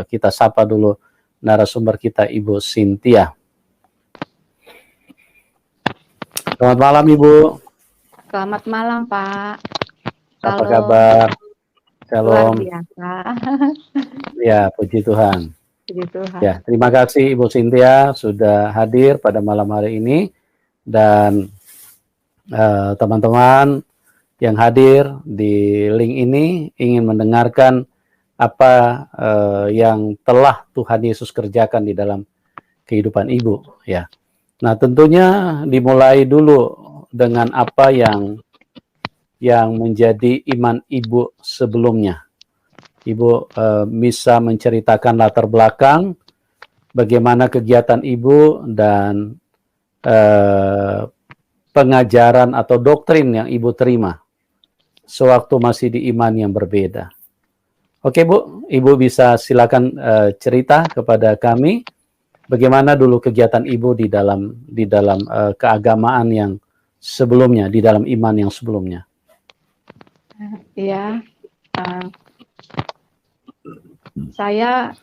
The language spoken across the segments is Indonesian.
kita sapa dulu narasumber kita, Ibu Cynthia. Selamat malam, Ibu. Selamat malam, Pak. Apa Halo. kabar? Luar Shalom. biasa. Ya, puji Tuhan. Puji Tuhan. Ya, terima kasih Ibu Cynthia sudah hadir pada malam hari ini, dan teman-teman yang hadir di link ini ingin mendengarkan apa yang telah Tuhan Yesus kerjakan di dalam kehidupan Ibu, ya. Nah, tentunya dimulai dulu dengan apa yang menjadi iman Ibu sebelumnya. Ibu bisa menceritakan latar belakang bagaimana kegiatan Ibu dan pengajaran atau doktrin yang Ibu terima sewaktu masih di iman yang berbeda. Oke, Bu, Ibu bisa silakan cerita kepada kami bagaimana dulu kegiatan Ibu di dalam keagamaan yang sebelumnya, di dalam iman yang sebelumnya. Iya, saya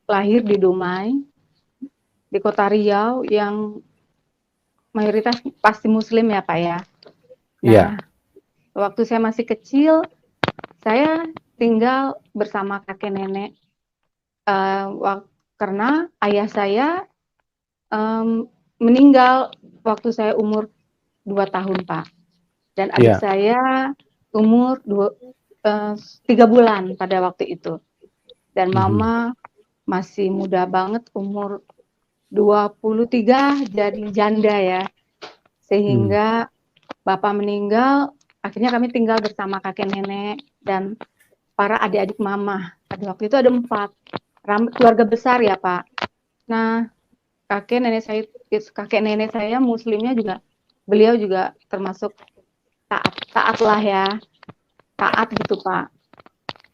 lahir di Dumai, di Kota Riau, yang mayoritas pasti Muslim ya, Pak ya. Iya. Nah, waktu saya masih kecil, saya tinggal bersama kakek nenek karena ayah saya meninggal waktu saya umur 2 tahun, Pak. Dan adik saya umur 3 bulan pada waktu itu. Dan mama masih muda banget, umur 23, jadi janda ya. Sehingga bapak meninggal, akhirnya kami tinggal bersama kakek nenek dan para adik-adik mama. Pada waktu itu ada 4 keluarga besar ya, Pak. Nah, kakek nenek saya Muslimnya juga, beliau juga termasuk taat lah ya, taat gitu, Pak.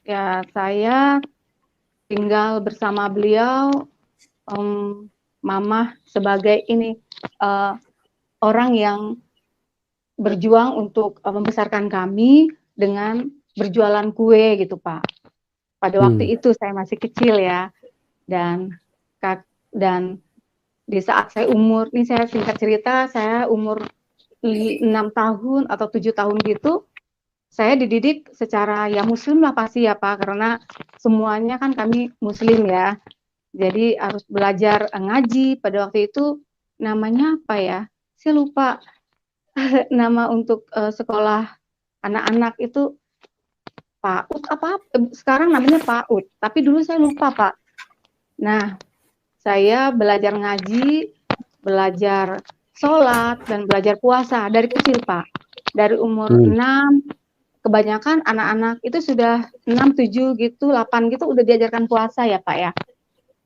Ya, saya tinggal bersama beliau, mama sebagai orang yang berjuang untuk membesarkan kami dengan berjualan kue gitu, Pak. Pada waktu itu saya masih kecil ya, dan di saat saya umur, ini saya singkat cerita, saya umur 6 tahun atau 7 tahun gitu, saya dididik secara ya Muslim lah pasti ya Pak, karena semuanya kan kami Muslim ya. Jadi harus belajar ngaji. Pada waktu itu namanya apa ya? Saya lupa nama untuk sekolah anak-anak itu PAUD apa? Sekarang namanya PAUD, tapi dulu saya lupa, Pak. Nah, saya belajar ngaji, belajar sholat, dan belajar puasa dari kecil, Pak. Dari umur 6, kebanyakan anak-anak itu sudah 6, 7 gitu, 8 gitu udah diajarkan puasa ya, Pak ya.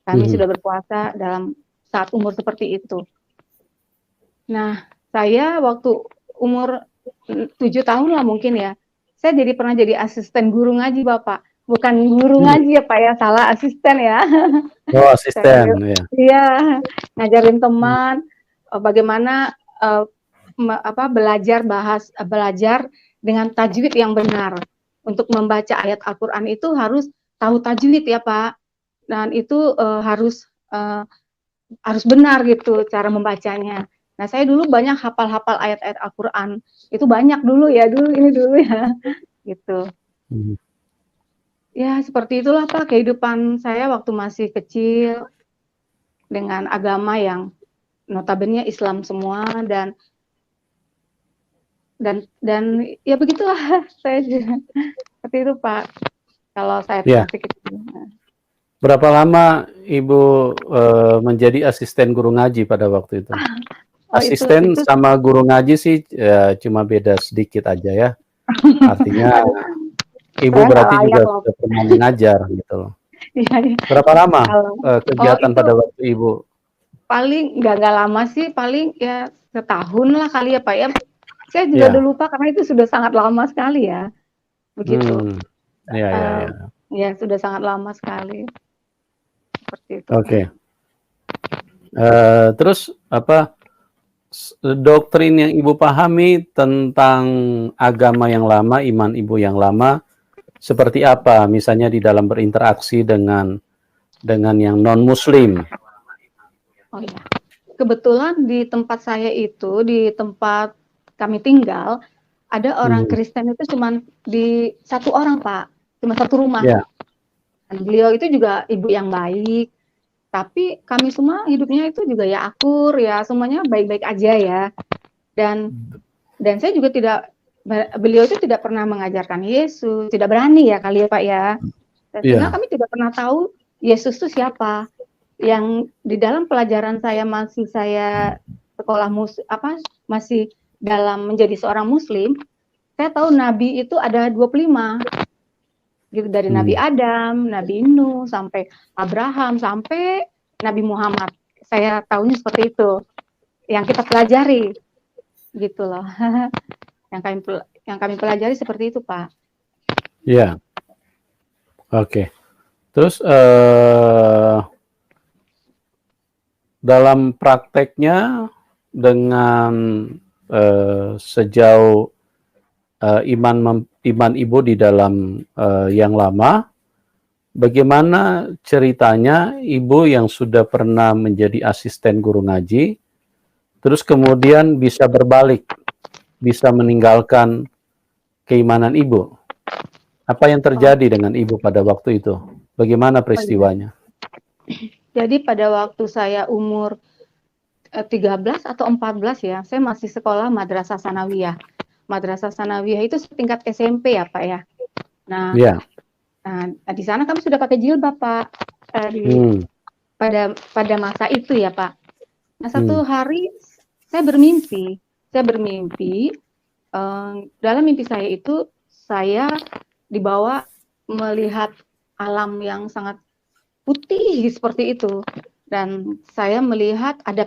Kami sudah berpuasa dalam saat umur seperti itu. Nah, saya waktu umur 7 tahun lah mungkin ya, saya pernah jadi asisten guru ngaji, Bapak. Bukan guru ngaji ya, Pak ya, salah, asisten ya. Oh, asisten, ya. Iya, ngajarin teman bagaimana belajar dengan tajwid yang benar. Untuk membaca ayat Al-Qur'an itu harus tahu tajwid ya, Pak. Dan itu harus benar gitu cara membacanya. Nah, saya dulu banyak hafal-hafal ayat-ayat Al-Qur'an. Itu banyak dulu ya, dulu ya. Gitu. Ya, seperti itulah Pak kehidupan saya waktu masih kecil dengan agama yang notabene Islam semua, dan ya begitulah saya juga. Seperti itu Pak. Kalau saya masih kecil. Berapa lama Ibu menjadi asisten guru ngaji pada waktu itu? Asisten itu sama guru ngaji sih cuma beda sedikit aja ya. Artinya Ibu berarti juga sudah pernah mengajar gitu loh. Iya. Berapa lama kegiatan pada waktu Ibu? Paling nggak lama sih, paling ya setahun lah kali ya Pak ya. Saya juga udah lupa karena itu sudah sangat lama sekali ya. Begitu. Ya sudah sangat lama sekali. Seperti itu. Oke. Terus apa doktrin yang Ibu pahami tentang agama yang lama, iman Ibu yang lama, seperti apa? Misalnya di dalam berinteraksi dengan dengan yang non-Muslim? Oh iya, kebetulan di tempat saya itu, di tempat kami tinggal, ada orang Hmm, Kristen itu cuma di satu orang, Pak, cuma satu rumah. ya, Dan beliau itu juga ibu yang baik, tapi kami semua hidupnya itu juga ya akur, ya semuanya baik-baik aja ya. Dan saya juga tidak, beliau itu tidak pernah mengajarkan Yesus, tidak berani ya kali ya Pak ya. Dan sehingga ya, kami tidak pernah tahu Yesus itu siapa. Yang di dalam pelajaran saya masih saya sekolah masih dalam menjadi seorang muslim, saya tahu nabi itu ada 25. Gitu, dari Nabi hmm, Adam, Nabi Nuh, sampai Abraham, sampai Nabi Muhammad. Saya tahunya seperti itu. Yang kita pelajari gitu loh. yang kami pelajari seperti itu, Pak. ya, oke. Terus dalam prakteknya dengan sejauh iman ibu di dalam yang lama, bagaimana ceritanya ibu yang sudah pernah menjadi asisten guru ngaji, terus kemudian bisa berbalik, bisa meninggalkan keimanan ibu? Apa yang Oh, terjadi dengan ibu pada waktu itu? Bagaimana oh iya. peristiwanya? Jadi pada waktu saya umur 13 atau 14 ya, saya masih sekolah Madrasah Sanawiyah. Madrasah Sanawiyah itu setingkat SMP ya, Pak ya. Nah, Ya, di sana kami sudah pakai jilbab, Pak. hmm, Pada masa itu ya, Pak. Nah, hmm, satu hari saya bermimpi, dalam mimpi saya itu saya dibawa melihat alam yang sangat putih seperti itu, dan saya melihat ada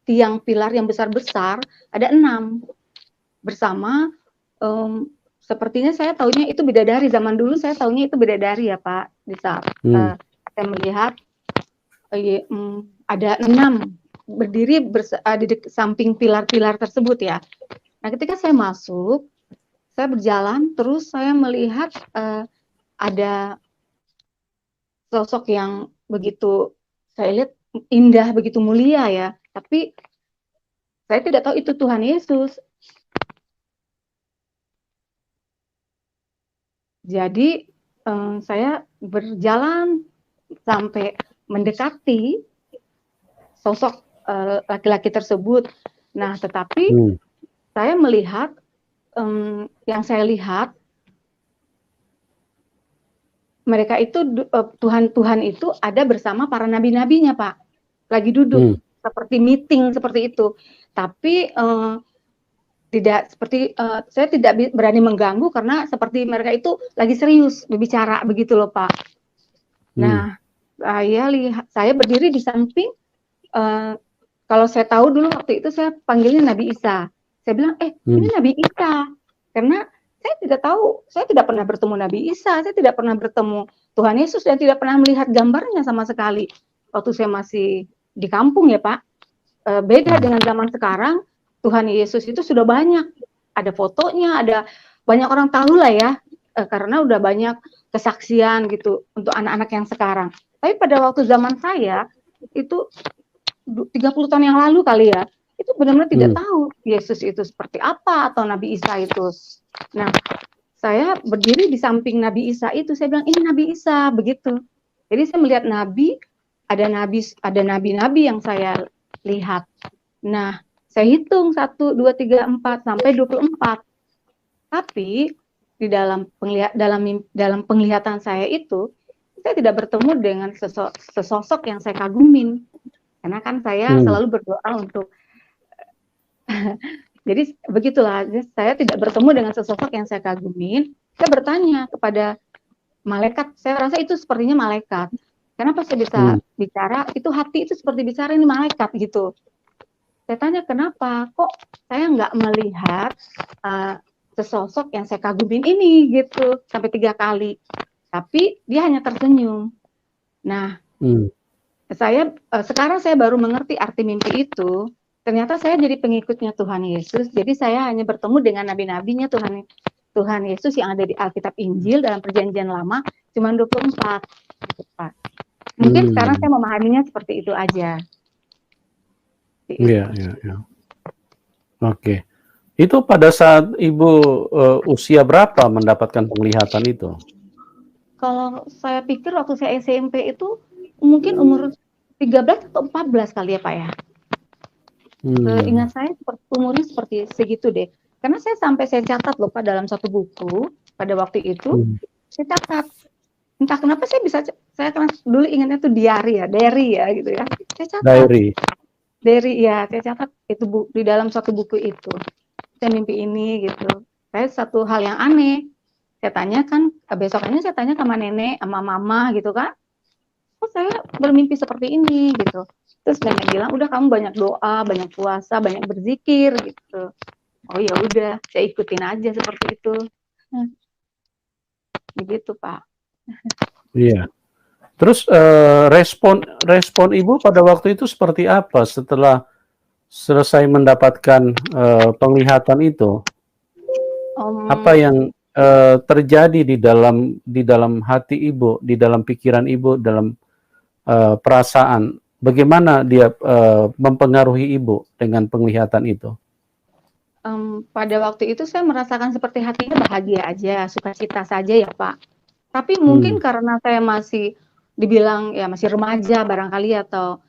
tiang pilar yang besar-besar, ada 6 bersama, sepertinya saya tahunya itu bidadari, zaman dulu saya tahunya itu bidadari ya Pak, di saat hmm, saya melihat ada 6 berdiri di samping pilar-pilar tersebut ya. Nah, ketika saya masuk, saya berjalan, terus saya melihat ada sosok yang begitu, saya lihat indah, begitu mulia ya. Tapi saya tidak tahu itu Tuhan Yesus. Jadi saya berjalan sampai mendekati sosok laki-laki tersebut. Nah, tetapi hmm, saya melihat, yang saya lihat mereka itu Tuhan itu ada bersama para nabi-nabinya, Pak. Lagi duduk hmm, seperti meeting seperti itu. Tapi tidak seperti saya tidak berani mengganggu karena seperti mereka itu lagi serius berbicara begitu loh, Pak. hmm, Nah, saya berdiri di samping, kalau saya tahu dulu waktu itu saya panggilnya Nabi Isa. Saya bilang, ini hmm, Nabi Isa. Karena saya tidak tahu, saya tidak pernah bertemu Nabi Isa, saya tidak pernah bertemu Tuhan Yesus, dan tidak pernah melihat gambarnya sama sekali. Waktu saya masih di kampung ya Pak, beda hmm, dengan zaman sekarang, Tuhan Yesus itu sudah banyak. Ada fotonya, ada banyak orang tahu lah ya, karena udah banyak kesaksian gitu untuk anak-anak yang sekarang. Tapi pada waktu zaman saya, itu 30 tahun yang lalu kali ya, itu benar-benar tidak hmm, tahu Yesus itu seperti apa atau Nabi Isa itu. Nah, saya berdiri di samping Nabi Isa itu, saya bilang ini Nabi Isa begitu. Jadi saya melihat ada nabi-nabi yang saya lihat. Nah, saya hitung 1, 2, 3, 4 sampai 24. Tapi di dalam penglihatan saya itu, saya tidak bertemu dengan sesosok yang saya kagumin. Karena kan saya hmm, selalu berdoa untuk, jadi begitulah, saya tidak bertemu dengan sesosok yang saya kagumin. Saya bertanya kepada malaikat, saya rasa itu sepertinya malaikat. Kenapa saya bisa hmm, bicara? Itu hati itu seperti bicara, ini malaikat gitu. Saya tanya kenapa? Kok saya nggak melihat sesosok yang saya kagumin ini gitu sampai 3 kali. Tapi dia hanya tersenyum. Nah, hmm. sekarang saya baru mengerti arti mimpi itu. Ternyata saya jadi pengikutnya Tuhan Yesus. Jadi saya hanya bertemu dengan nabi-nabinya Tuhan Yesus yang ada di Alkitab Injil dalam Perjanjian Lama cuma 24. Gitu, Pak. Mungkin sekarang saya memahaminya seperti itu aja. Iya, iya, iya. Oke. Itu pada saat Ibu usia berapa mendapatkan penglihatan itu? Kalau saya pikir waktu saya SMP itu mungkin umur 13 atau 14 kali ya Pak ya. Ingat saya umurnya seperti segitu deh. Karena saya catat loh Pak dalam satu buku pada waktu itu, saya catat. Entah kenapa saya kan dulu ingatnya tuh diary ya gitu ya. Saya catat. Diary ya, saya catat itu di dalam satu buku itu. Saya mimpi ini gitu. Saya satu hal yang aneh. Saya tanyakan, besokannya saya tanya sama nenek, sama mama gitu kan. Oh saya bermimpi seperti ini gitu. Terus nenek bilang, udah kamu banyak doa, banyak puasa, banyak berzikir gitu. Oh ya udah, saya ikutin aja seperti itu. Begitu Pak. Iya. Terus respon Ibu pada waktu itu seperti apa setelah selesai mendapatkan penglihatan itu? Apa yang terjadi di dalam hati Ibu, di dalam pikiran Ibu, dalam perasaan? Bagaimana dia mempengaruhi Ibu dengan penglihatan itu? Pada waktu itu saya merasakan seperti hatinya bahagia aja, sukacita saja ya Pak. Tapi mungkin karena saya masih dibilang ya masih remaja barangkali atau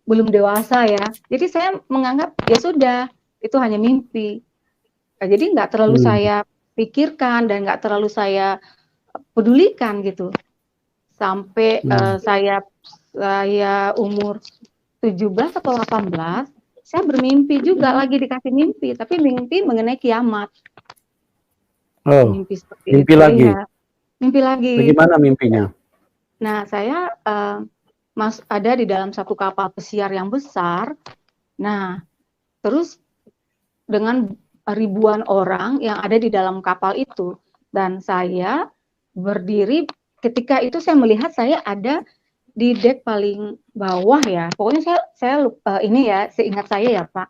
belum dewasa ya. Jadi saya menganggap ya sudah itu hanya mimpi. Jadi nggak terlalu saya pikirkan dan nggak terlalu saya pedulikan gitu. Sampai saya umur 17 atau 18, saya bermimpi juga lagi dikasih mimpi, tapi mimpi mengenai kiamat. Oh, mimpi seperti mimpi itu lagi. ya. Mimpi lagi. Bagaimana mimpinya? Nah, saya ada di dalam satu kapal pesiar yang besar. Nah, terus dengan ribuan orang yang ada di dalam kapal itu, dan saya berdiri. Ketika itu saya melihat saya ada di dek paling bawah ya. Pokoknya saya ini ya, seingat saya ya Pak.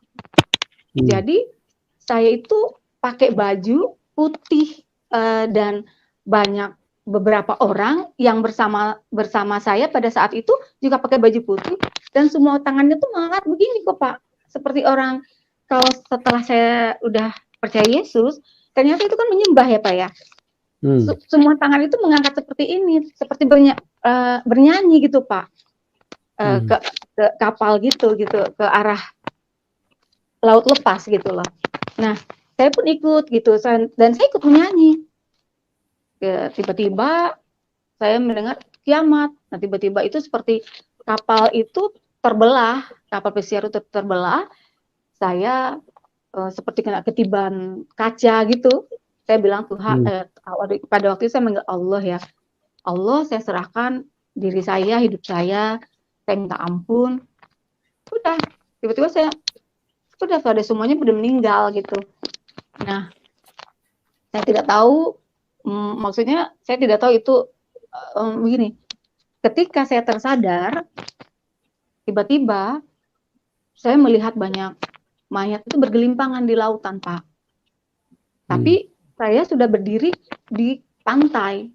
Jadi saya itu pakai baju putih dan beberapa orang yang bersama saya pada saat itu juga pakai baju putih dan semua tangannya tuh mengangkat begini kok Pak. Seperti orang kalau setelah saya udah percaya Yesus, ternyata itu kan menyembah ya Pak ya. Semua tangan itu mengangkat seperti ini, seperti bernyanyi gitu Pak. Ke kapal gitu ke arah laut lepas gitu loh. Nah, saya pun ikut gitu dan saya ikut menyanyi. Tiba-tiba saya mendengar kiamat. Nah, tiba-tiba itu seperti kapal itu terbelah, kapal pesiar itu terbelah. Saya seperti kena ketiban kaca gitu. Saya bilang Tuhan, pada waktu itu saya manggil Allah ya. Allah, saya serahkan diri saya, hidup saya minta ampun. Udah, tiba-tiba sudah pada semuanya udah meninggal gitu. Nah, saya tidak tahu, maksudnya saya tidak tahu itu begini. Ketika saya tersadar, tiba-tiba saya melihat banyak mayat itu bergelimpangan di lautan, Pak. Tapi saya sudah berdiri di pantai,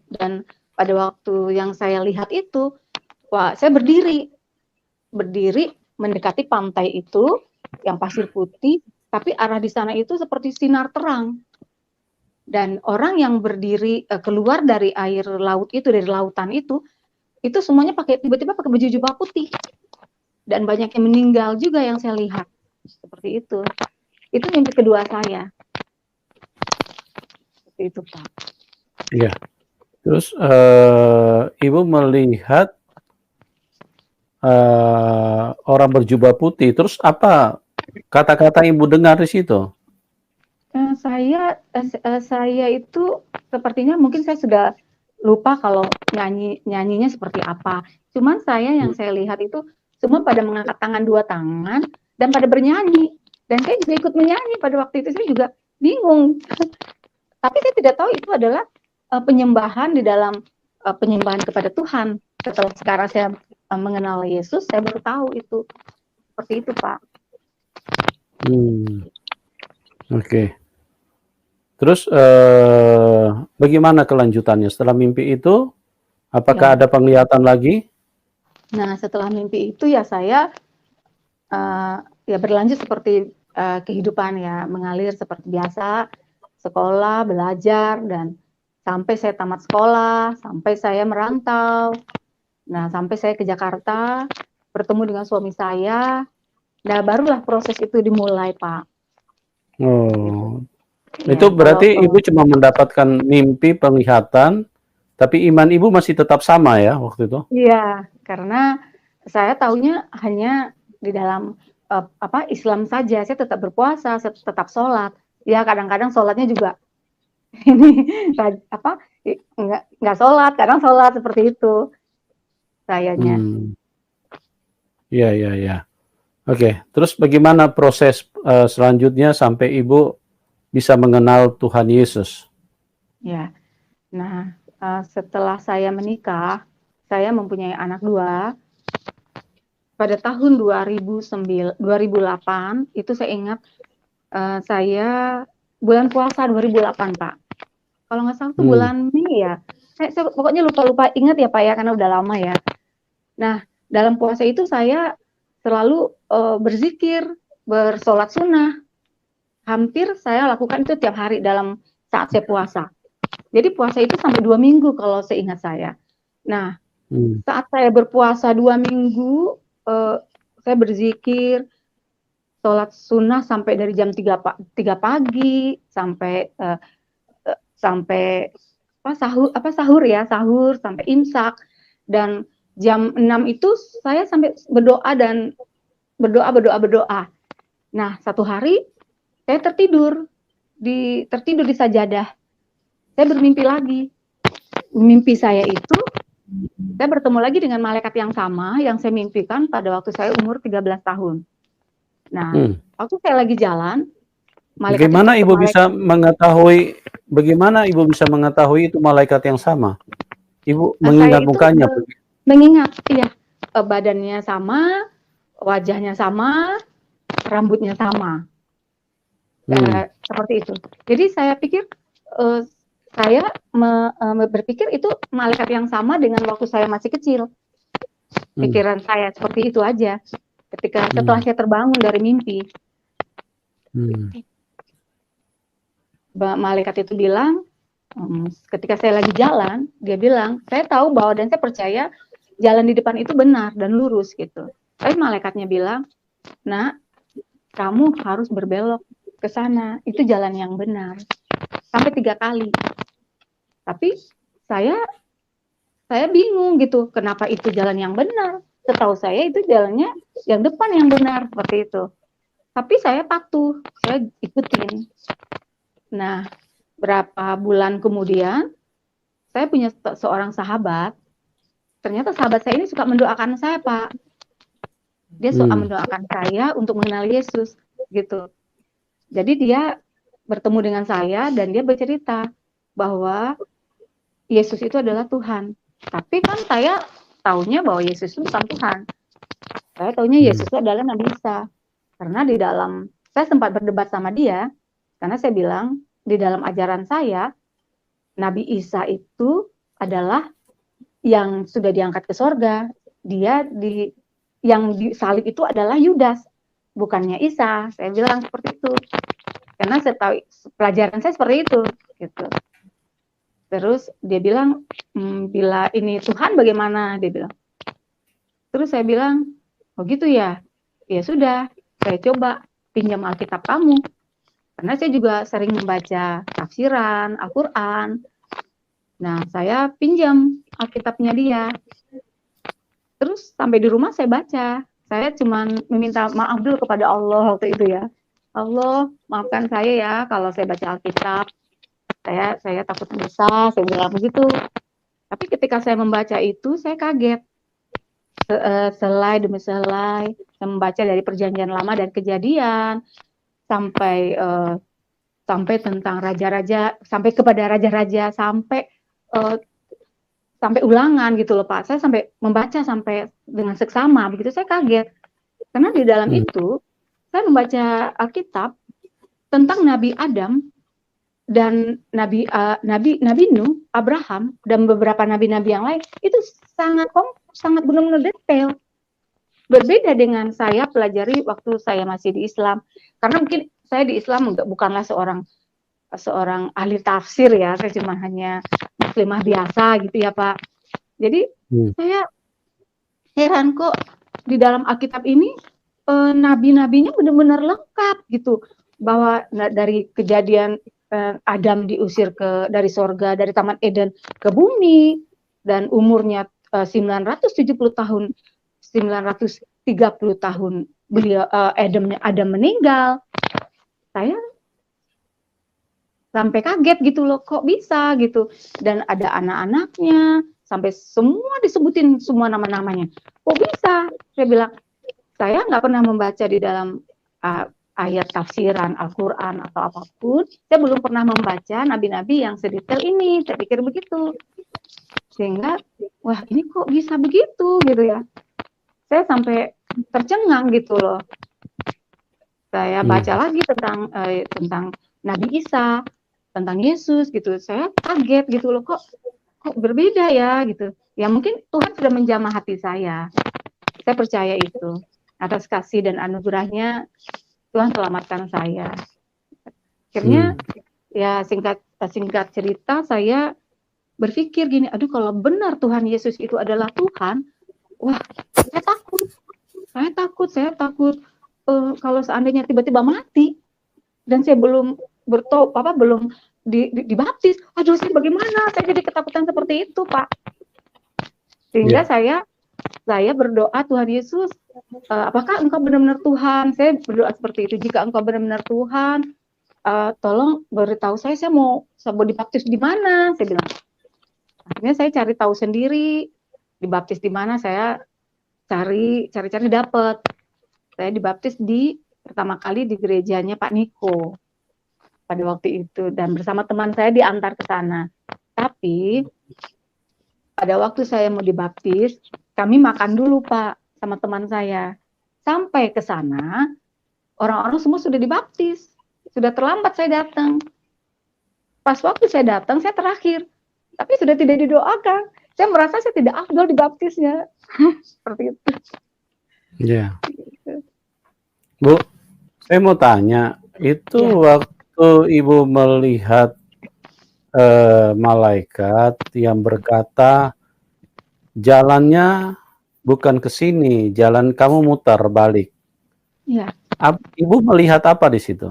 dan pada waktu yang saya lihat itu, wah, saya berdiri mendekati pantai itu yang pasir putih, tapi arah di sana itu seperti sinar terang. Dan orang yang berdiri keluar dari air laut itu, dari lautan itu semuanya tiba-tiba pakai baju jubah putih. Dan banyak yang meninggal juga yang saya lihat. Seperti itu. Itu mimpi kedua saya. Seperti itu, Pak. Iya. Terus Ibu melihat orang berjubah putih. Terus apa kata-kata Ibu dengar di situ? Saya itu sepertinya mungkin saya sudah lupa kalau nyanyinya seperti apa. Cuman yang saya lihat itu semua pada mengangkat tangan, dua tangan dan pada bernyanyi. Dan saya juga ikut menyanyi pada waktu itu, saya juga bingung. Tapi saya tidak tahu itu adalah penyembahan di dalam penyembahan kepada Tuhan. Setelah sekarang saya mengenal Yesus, saya baru tahu itu. Seperti itu, Pak. Oke. Terus bagaimana kelanjutannya setelah mimpi itu? Apakah Ya. ada penglihatan lagi? Nah, setelah mimpi itu ya saya ya berlanjut seperti kehidupan ya, mengalir seperti biasa, sekolah, belajar, dan sampai saya tamat sekolah, sampai saya merantau. Nah, sampai saya ke Jakarta, bertemu dengan suami saya. Nah, barulah proses itu dimulai, Pak. Gitu. Oh, itu Ya, kalau berarti Ibu cuma mendapatkan mimpi, penglihatan, tapi iman Ibu masih tetap sama ya waktu itu? iya, karena saya taunya hanya di dalam apa Islam saja. Saya tetap berpuasa, saya tetap sholat. Ya, kadang-kadang sholatnya juga ini apa nggak sholat, kadang sholat seperti itu sayanya. Hmm, ya, ya, ya. Oke, terus bagaimana proses selanjutnya sampai Ibu bisa mengenal Tuhan Yesus? Ya, nah setelah saya menikah, saya mempunyai anak dua. Pada tahun 2008 itu saya ingat saya bulan puasa 2008 Pak. Kalau nggak salah itu Hmm, bulan Mei ya. Saya pokoknya lupa ingat ya Pak ya karena udah lama ya. Nah dalam puasa itu saya selalu berzikir, bersolat sunnah. Hampir saya lakukan itu tiap hari dalam saat saya puasa. Jadi puasa itu sampai 2 minggu kalau seingat saya. Nah hmm, saat saya berpuasa 2 minggu, saya berzikir, sholat sunnah sampai dari jam 3 pagi sampai sampai sahur ya, sahur sampai imsak, dan jam 6 itu saya sampai berdoa dan berdoa. Nah, satu hari saya tertidur di sajadah. Saya bermimpi lagi. Mimpi saya itu saya bertemu lagi dengan malaikat yang sama yang saya mimpikan pada waktu saya umur 13 tahun. Nah, hmm. waktu saya lagi jalan, Bagaimana Ibu bisa mengetahui itu malaikat yang sama? Ibu saya mengingat itu mukanya. mengingat, iya, badannya sama, wajahnya sama, rambutnya sama, Hmm, seperti itu. Jadi saya pikir, uh, saya berpikir itu malaikat yang sama dengan waktu saya masih kecil. hmm, Pikiran saya seperti itu aja. Setelah hmm, saya terbangun dari mimpi, hmm, malaikat itu bilang, ketika saya lagi jalan, dia bilang, saya tahu bahwa dan saya percaya jalan di depan itu benar dan lurus gitu. Tapi malaikatnya bilang, "Nak, kamu harus berbelok ke sana. Itu jalan yang benar." Sampai 3 kali. Tapi saya saya bingung gitu, kenapa itu jalan yang benar? Setahu saya itu jalannya yang depan yang benar seperti itu. Tapi saya patuh, saya ikutin. Nah, berapa bulan kemudian, saya punya seorang sahabat. Ternyata sahabat saya ini suka mendoakan saya, Pak. Dia suka hmm, mendoakan saya untuk mengenal Yesus, gitu. Jadi dia bertemu dengan saya dan dia bercerita bahwa Yesus itu adalah Tuhan. Tapi kan saya taunya bahwa Yesus itu bukan Tuhan. Saya taunya hmm, Yesus itu adalah Nabi Isa. Karena di dalam, saya sempat berdebat sama dia, karena saya bilang, di dalam ajaran saya, Nabi Isa itu adalah yang sudah diangkat ke sorga. Yang disalib itu adalah Yudas, bukannya Isa. Saya bilang seperti itu. Karena saya tahu pelajaran saya seperti itu, gitu. Terus dia bilang, bila ini Tuhan bagaimana? Dia bilang. Terus saya bilang, oh gitu ya. Ya sudah, saya coba pinjam Alkitab kamu. Karena saya juga sering membaca tafsiran Al-Quran. Nah, saya pinjam Alkitabnya dia. Terus sampai di rumah saya baca. Saya cuma meminta maaf dulu kepada Allah waktu itu ya. Allah, maafkan saya ya kalau saya baca Alkitab. Saya takut dosa, saya bilang begitu. Tapi ketika saya membaca itu, saya kaget. Selai demi selai, saya membaca dari Perjanjian Lama dan Kejadian sampai sampai tentang raja-raja, sampai kepada raja-raja, uh, sampai ulangan gitu loh Pak. Saya sampai membaca sampai dengan seksama, begitu saya kaget. Karena di dalam hmm, itu, saya membaca Alkitab tentang Nabi Adam dan Nabi Nuh, Abraham, dan beberapa nabi-nabi yang lain itu sangat benar-benar detail. Berbeda dengan saya pelajari waktu saya masih di Islam, karena mungkin saya di Islam bukanlah seorang ahli tafsir ya, saya cuma hanya muslimah biasa gitu ya Pak. Jadi saya heran kok di dalam Alkitab ini nabi-nabinya benar-benar lengkap gitu, bahwa dari kejadian Adam diusir dari sorga, dari Taman Eden ke bumi, dan umurnya 970 tahun, 930 tahun beliau Adam meninggal. Saya sampai kaget gitu loh, kok bisa gitu. Dan ada anak-anaknya, sampai semua disebutin semua nama-namanya. Kok bisa? Saya bilang, saya nggak pernah membaca di dalam ayat tafsiran Al-Quran atau apapun. Saya belum pernah membaca nabi-nabi yang sedetail ini. Saya pikir begitu. Sehingga, wah ini kok bisa begitu gitu ya. Saya sampai tercengang gitu loh. Saya baca lagi tentang Nabi Isa, tentang Yesus gitu. Saya kaget gitu loh, kok berbeda ya gitu. Ya mungkin Tuhan sudah menjamah hati saya. Saya percaya itu. Atas kasih dan anugerahnya Tuhan selamatkan saya. Akhirnya ya singkat cerita saya berpikir gini, aduh kalau benar Tuhan Yesus itu adalah Tuhan, wah saya takut kalau seandainya tiba-tiba mati dan saya belum belum dibaptis, aduh saya bagaimana? Saya jadi ketakutan seperti itu Pak. Sehingga saya berdoa, Tuhan Yesus, apakah Engkau benar-benar Tuhan? Saya berdoa seperti itu. Jika Engkau benar-benar Tuhan, tolong beritahu saya mau dibaptis di mana? Saya bilang. Akhirnya saya cari tahu sendiri, dibaptis di mana. Saya cari dapat. Saya dibaptis pertama kali di gerejanya Pak Niko pada waktu itu, dan bersama teman saya diantar ke sana. Tapi pada waktu saya mau dibaptis, kami makan dulu Pak sama teman saya. Sampai ke sana, orang-orang semua sudah dibaptis. Sudah terlambat saya datang. Pas waktu saya datang, saya terakhir. Tapi sudah tidak didoakan. Saya merasa saya tidak afdol dibaptisnya. Seperti itu. Ya. Bu, saya mau tanya, itu waktu Ibu melihat malaikat yang berkata, jalannya bukan ke sini, jalan kamu mutar balik. Ya. Ibu melihat apa di situ?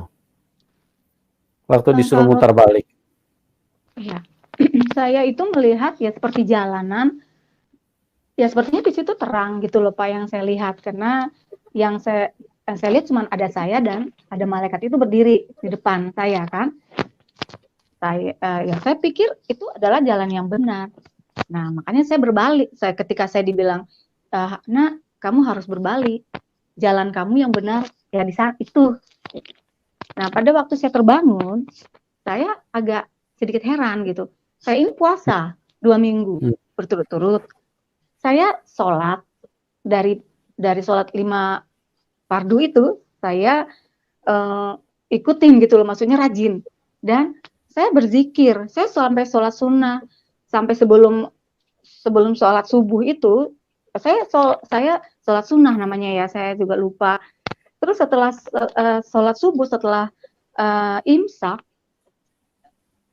Waktu disuruh mutar balik. Ya. Saya itu melihat ya seperti jalanan. Ya sepertinya di situ terang gitu loh Pak yang saya lihat, karena yang saya lihat cuma ada saya dan ada malaikat itu berdiri di depan saya kan. Saya pikir itu adalah jalan yang benar. Nah, makanya saya berbalik. Ketika saya dibilang, "Nak, kamu harus berbalik. Jalan kamu yang benar ya di saat itu." Nah, pada waktu saya terbangun, saya agak sedikit heran gitu. Saya ini puasa 2 minggu berturut-turut. Saya sholat dari sholat 5 fardu itu, saya ikutin gitu loh, maksudnya rajin. Dan saya berzikir, saya sampai sholat sunnah, sampai sebelum sholat subuh itu, saya sholat sunnah namanya ya, saya juga lupa. Terus setelah sholat subuh, setelah imsak,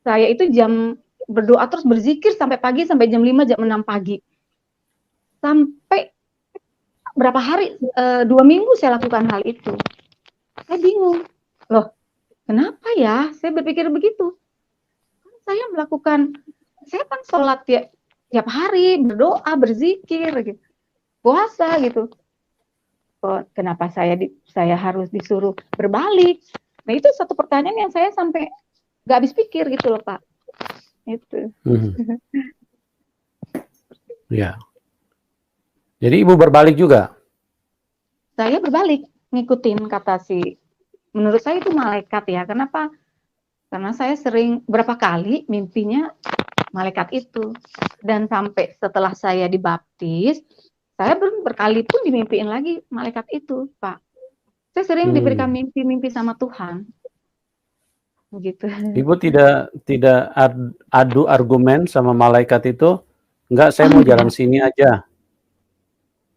saya itu berdoa terus berzikir sampai pagi, sampai jam 5, jam 6 pagi. Sampai berapa hari, 2 minggu saya lakukan hal itu. Saya bingung, loh kenapa ya? Saya berpikir begitu. Saya kan sholat tiap hari, berdoa, berzikir, gitu, puasa gitu. Kenapa saya harus disuruh berbalik? Nah itu satu pertanyaan yang saya sampai nggak habis pikir gitu loh Pak. Itu. Ya. Jadi Ibu berbalik juga? Saya berbalik, ngikutin kata menurut saya itu malaikat ya. Kenapa? Karena saya sering berapa kali mimpinya malaikat itu. Dan sampai setelah saya dibaptis, saya berkali pun dimimpiin lagi malaikat itu, Pak. Saya sering diberikan mimpi-mimpi sama Tuhan. begitu. Ibu tidak adu argumen sama malaikat itu, "Enggak, saya mau jalan Enggak, sini aja."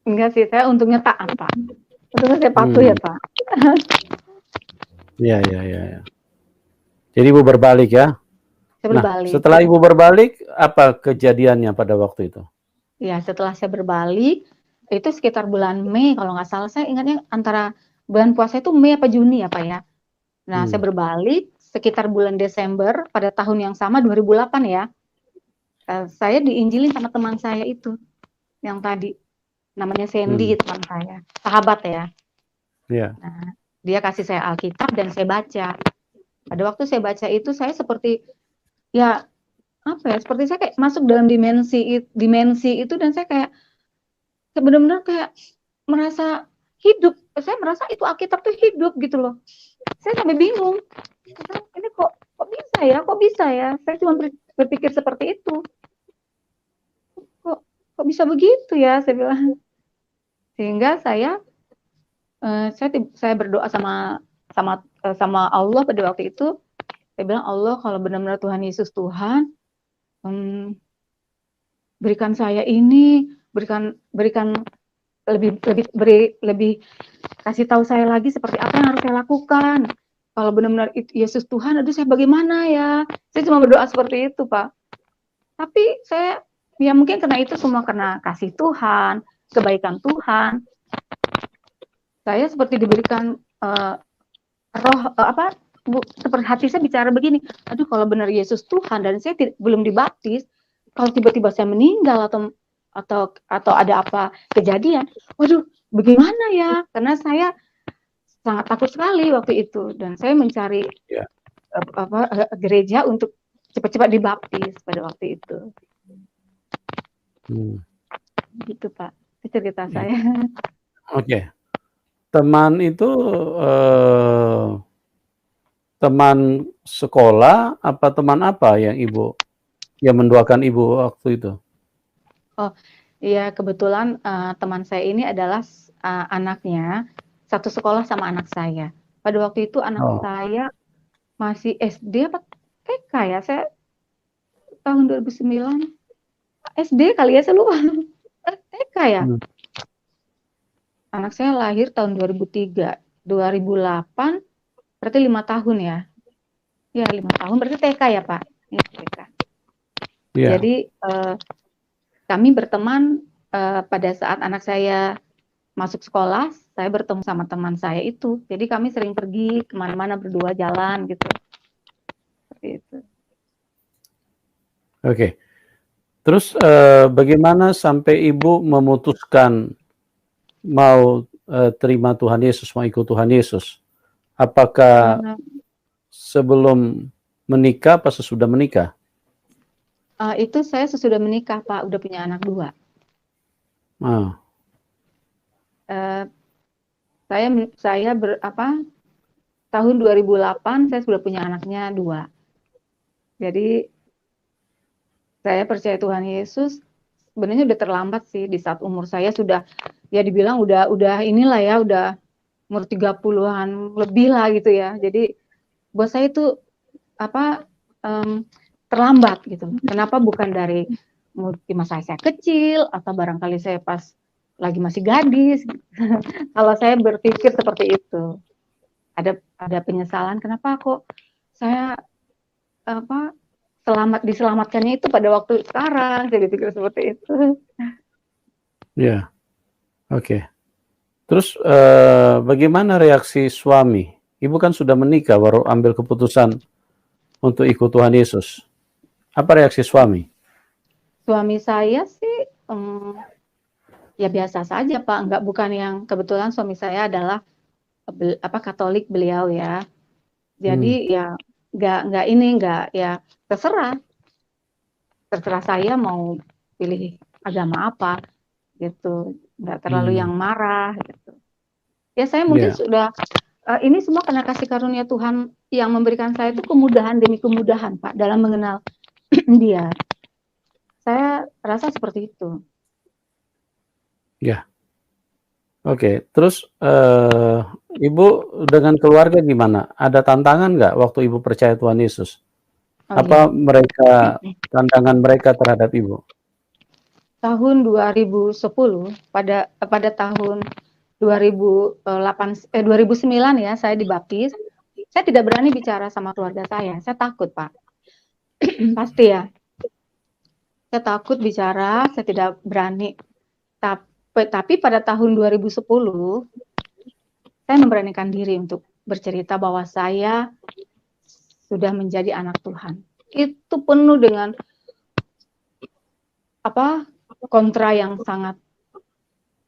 enggak sih, saya untungnya taat, Pak. Untungnya saya patuh ya, Hmm, Pak. ya, ya, ya, ya. Jadi Ibu berbalik ya. Saya Nah, berbalik. setelah Ibu berbalik, apa kejadiannya pada waktu itu? Ya, setelah saya berbalik, itu sekitar bulan Mei kalau nggak salah, saya ingatnya antara bulan puasa itu Mei apa Juni ya, Pak ya. Nah, saya Hmm, berbalik sekitar bulan Desember pada tahun yang sama 2008 ya. Saya diinjilin sama teman saya itu yang tadi namanya hmm, Sandy, teman saya, sahabat ya. ya, Nah, dia kasih saya Alkitab dan saya baca. Pada waktu saya baca itu saya seperti ya apa ya? Seperti saya kayak masuk dalam dimensi itu dan saya kayak benar-benar kayak merasa hidup. Saya merasa itu Alkitab tuh hidup gitu loh. Saya sampai bingung. Ini kok bisa ya? Kok bisa ya? Saya cuma berpikir seperti itu. Kok kok bisa begitu ya? Saya bilang. Sehingga saya berdoa sama Allah pada waktu itu. Saya bilang, Allah, kalau benar-benar Tuhan Yesus Tuhan, berikan saya ini, berikan lebih kasih tahu saya lagi seperti apa yang harus saya lakukan. Kalau benar-benar Yesus Tuhan, aduh saya bagaimana ya? Saya cuma berdoa seperti itu, Pak. Tapi ya mungkin karena itu semua karena kasih Tuhan, kebaikan Tuhan. Saya seperti diberikan roh seperti hati saya bicara begini, aduh kalau benar Yesus Tuhan dan saya belum dibaptis, kalau tiba-tiba saya meninggal atau ada apa kejadian, waduh bagaimana ya? Karena saya sangat takut sekali waktu itu dan saya mencari ya. gereja untuk cepat-cepat dibaptis pada waktu itu. Hmm, Gitu Pak, itu cerita ya. saya. Oke. Teman itu teman sekolah apa teman apa yang mendoakan Ibu waktu itu? Oh iya kebetulan teman saya ini adalah anaknya satu sekolah sama anak saya. Pada waktu itu anak Oh, saya masih SD apa TK ya? Saya tahun 2009 SD kali ya, saya lupa. TK ya? hmm, Anak saya lahir tahun 2003. 2008 berarti 5 tahun ya? Ya 5 tahun berarti TK ya Pak? Iya TK. iya, Jadi kami berteman pada saat anak saya masuk sekolah, saya bertemu sama teman saya itu. Jadi kami sering pergi kemana-mana berdua jalan gitu. Seperti itu. oke. Terus, bagaimana sampai Ibu memutuskan mau, terima Tuhan Yesus, mau ikut Tuhan Yesus? Apakah Uh, sebelum menikah apa sesudah menikah? itu saya sesudah menikah Pak, udah punya anak 2. Ah, Uh, saya tahun 2008 saya sudah punya anaknya 2. Jadi saya percaya Tuhan Yesus sebenarnya udah terlambat sih di saat umur saya sudah ya dibilang udah inilah ya udah umur 30-an lebih lah gitu ya. Jadi buat saya itu apa um, terlambat gitu. Kenapa bukan dari di masa saya kecil atau barangkali saya pas lagi masih gadis. Kalau saya berpikir seperti itu, ada penyesalan. Kenapa kok saya apa diselamatkannya itu pada waktu sekarang? Saya berpikir seperti itu. iya, oke. Terus, bagaimana reaksi suami? Ibu kan sudah menikah baru ambil keputusan untuk ikut Tuhan Yesus. Apa reaksi suami? Suami saya sih ya biasa saja Pak, bukan yang kebetulan suami saya adalah Katolik beliau ya. Hmm, Jadi ya nggak ya terserah saya mau pilih agama apa gitu, nggak terlalu hmm, yang marah gitu. Ya saya mungkin iya, sudah ini semua karena kasih karunia Tuhan yang memberikan saya itu kemudahan demi kemudahan Pak dalam mengenal Dia. Saya rasa seperti itu. iya, Oke, terus, Ibu dengan keluarga gimana? Ada tantangan nggak waktu Ibu percaya Tuhan Yesus? Oh iya, Apa mereka tantangan mereka terhadap Ibu? tahun 2010 pada tahun 2009 ya saya dibaptis. Saya tidak berani bicara sama keluarga saya takut Pak. Pasti ya, saya takut bicara, saya tidak berani. Tapi pada tahun 2010 saya memberanikan diri untuk bercerita bahwa saya sudah menjadi anak Tuhan. Itu penuh dengan kontra yang sangat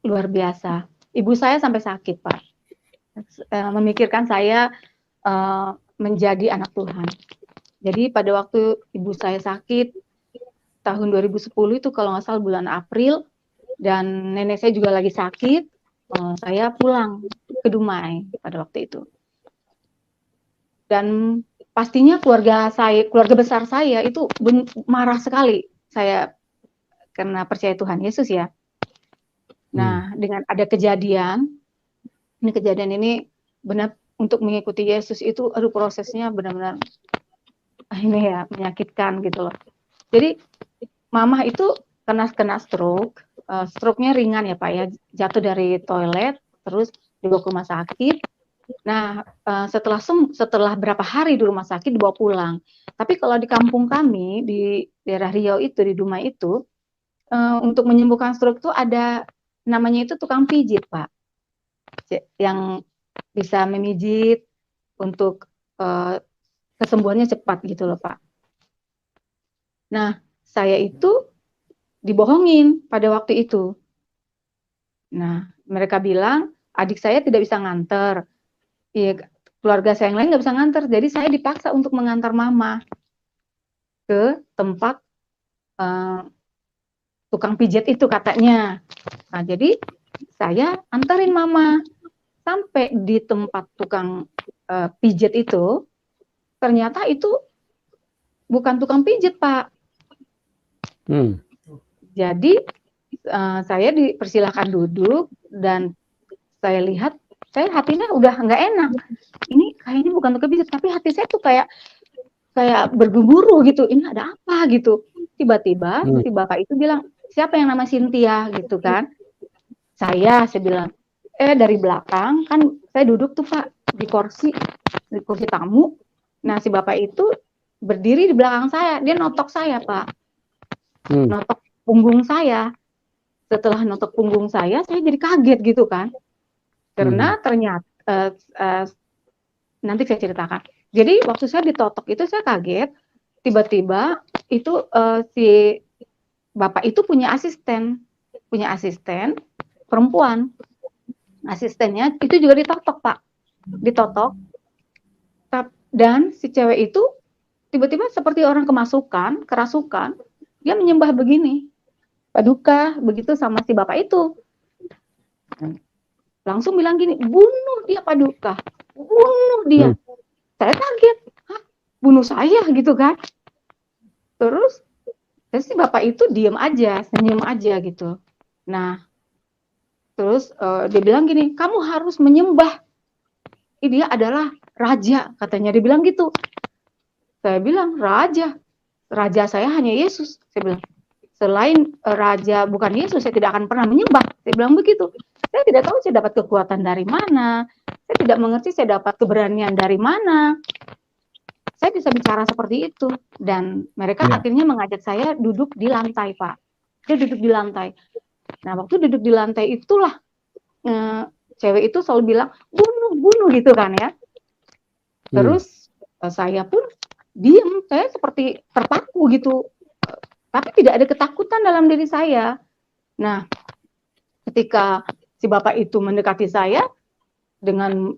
luar biasa. Ibu saya sampai sakit, Pak. Memikirkan saya menjadi anak Tuhan. Jadi pada waktu ibu saya sakit tahun 2010 itu kalau nggak salah bulan April, dan nenek saya juga lagi sakit, saya pulang ke Dumai pada waktu itu. Dan pastinya keluarga besar saya itu marah sekali saya karena percaya Tuhan Yesus ya. Nah, dengan ada kejadian ini benar untuk mengikuti Yesus itu, prosesnya benar-benar ini ya menyakitkan gitu loh. Jadi mama itu kena stroke, stroke-nya ringan ya Pak ya, jatuh dari toilet terus dibawa ke rumah sakit. Nah, setelah berapa hari di rumah sakit dibawa pulang. Tapi kalau di kampung kami di daerah Riau itu di Dumai itu, untuk menyembuhkan stroke itu ada namanya itu tukang pijit Pak, yang bisa memijit untuk kesembuhannya cepat gitu loh Pak. Nah, saya itu dibohongin pada waktu itu. Nah, mereka bilang adik saya tidak bisa nganter. Iya, keluarga saya yang lain nggak bisa nganter. Jadi saya dipaksa untuk mengantar mama ke tempat tukang pijat itu katanya. Nah, jadi saya antarin mama sampai di tempat tukang pijat itu. Ternyata itu bukan tukang pijat, Pak. Jadi saya dipersilahkan duduk dan saya lihat, saya hatinya udah nggak enak. Ini kayaknya bukan tukang pijat, tapi hati saya tuh kayak bergemuruh gitu. Ini ada apa gitu? Tiba-tiba si bapak itu bilang, siapa yang nama Cynthia gitu kan? Saya bilang, dari belakang kan saya duduk tuh Pak di kursi tamu. Nah si bapak itu berdiri di belakang saya, dia notok saya Pak, notok punggung saya. Setelah notok punggung saya jadi kaget gitu kan, karena ternyata nanti saya ceritakan. Jadi waktu saya ditotok itu saya kaget, tiba-tiba itu si bapak itu punya asisten perempuan. Asistennya itu juga ditotok Pak, ditotok. Dan si cewek itu tiba-tiba seperti orang kerasukan, dia menyembah begini, paduka begitu sama si bapak itu. Langsung bilang gini, bunuh dia paduka, bunuh dia. Saya kaget, hah, bunuh saya gitu kan. Terus si bapak itu diem aja, senyum aja gitu. Nah, terus dia bilang gini, kamu harus menyembah, dia adalah raja, katanya dia bilang gitu. Saya bilang, raja saya hanya Yesus. Saya bilang, selain raja bukan Yesus, saya tidak akan pernah menyembah. Saya bilang begitu. Saya tidak tahu saya dapat kekuatan dari mana. Saya tidak mengerti saya dapat keberanian dari mana. Saya bisa bicara seperti itu. Dan mereka akhirnya mengajak saya duduk di lantai, Pak. Dia duduk di lantai. Nah, waktu duduk di lantai itulah cewek itu selalu bilang, bunuh gitu kan ya. Terus saya pun diam, saya seperti terpaku gitu. Tapi tidak ada ketakutan dalam diri saya. Nah, ketika si bapak itu mendekati saya dengan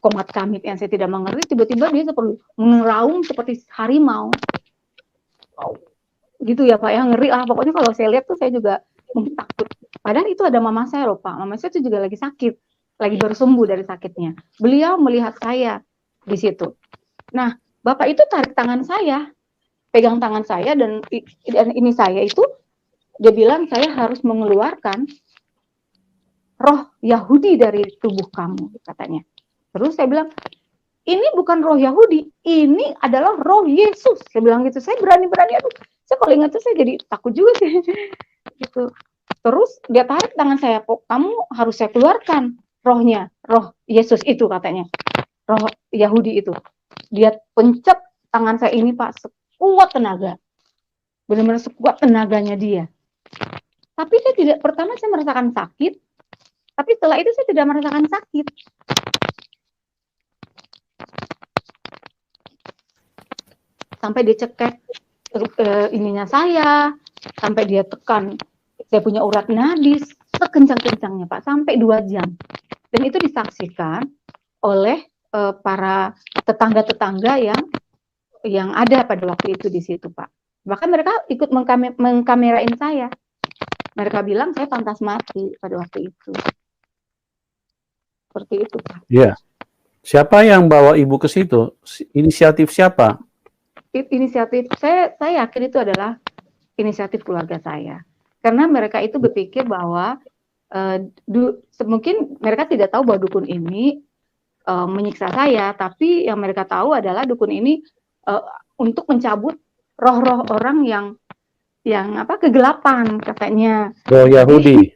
komat kamit yang saya tidak mengerti, tiba-tiba dia seperti mengeraung seperti harimau. Gitu ya Pak, ya ngeri lah. Pokoknya kalau saya lihat tuh saya juga takut. Padahal itu ada mama saya loh Pak. Mama saya itu juga lagi sakit, lagi baru sembuh dari sakitnya. Beliau melihat saya di situ. Nah, bapak itu tarik tangan saya, pegang tangan saya, dan ini saya itu, dia bilang saya harus mengeluarkan roh Yahudi dari tubuh kamu, katanya. Terus saya bilang, ini bukan roh Yahudi, ini adalah roh Yesus. Saya bilang gitu. Saya berani-berani, aduh, saya kalau ingat itu saya jadi takut juga sih. Gitu. Terus dia tarik tangan saya, kok kamu harus saya keluarkan rohnya, roh Yesus itu katanya, roh Yahudi itu. Dia pencet tangan saya ini, Pak, sekuat tenaga, benar-benar sekuat tenaganya dia. Tapi saya tidak, pertama saya merasakan sakit, tapi setelah itu saya tidak merasakan sakit. Sampai dia cekek ininya saya, sampai dia tekan saya punya urat nadis, sekencang-kencangnya Pak, sampai 2 jam. Dan itu disaksikan oleh para tetangga-tetangga yang ada pada waktu itu di situ Pak. Bahkan mereka ikut mengkamerain saya. Mereka bilang saya pantas mati pada waktu itu. Seperti itu Pak. Iya. Siapa yang bawa Ibu ke situ? Inisiatif siapa? Inisiatif saya yakin itu adalah inisiatif keluarga saya. Karena mereka itu berpikir bahwa mungkin mereka tidak tahu bahwa dukun ini menyiksa saya, tapi yang mereka tahu adalah dukun ini untuk mencabut roh-roh orang yang kegelapan katanya. Roh Yahudi.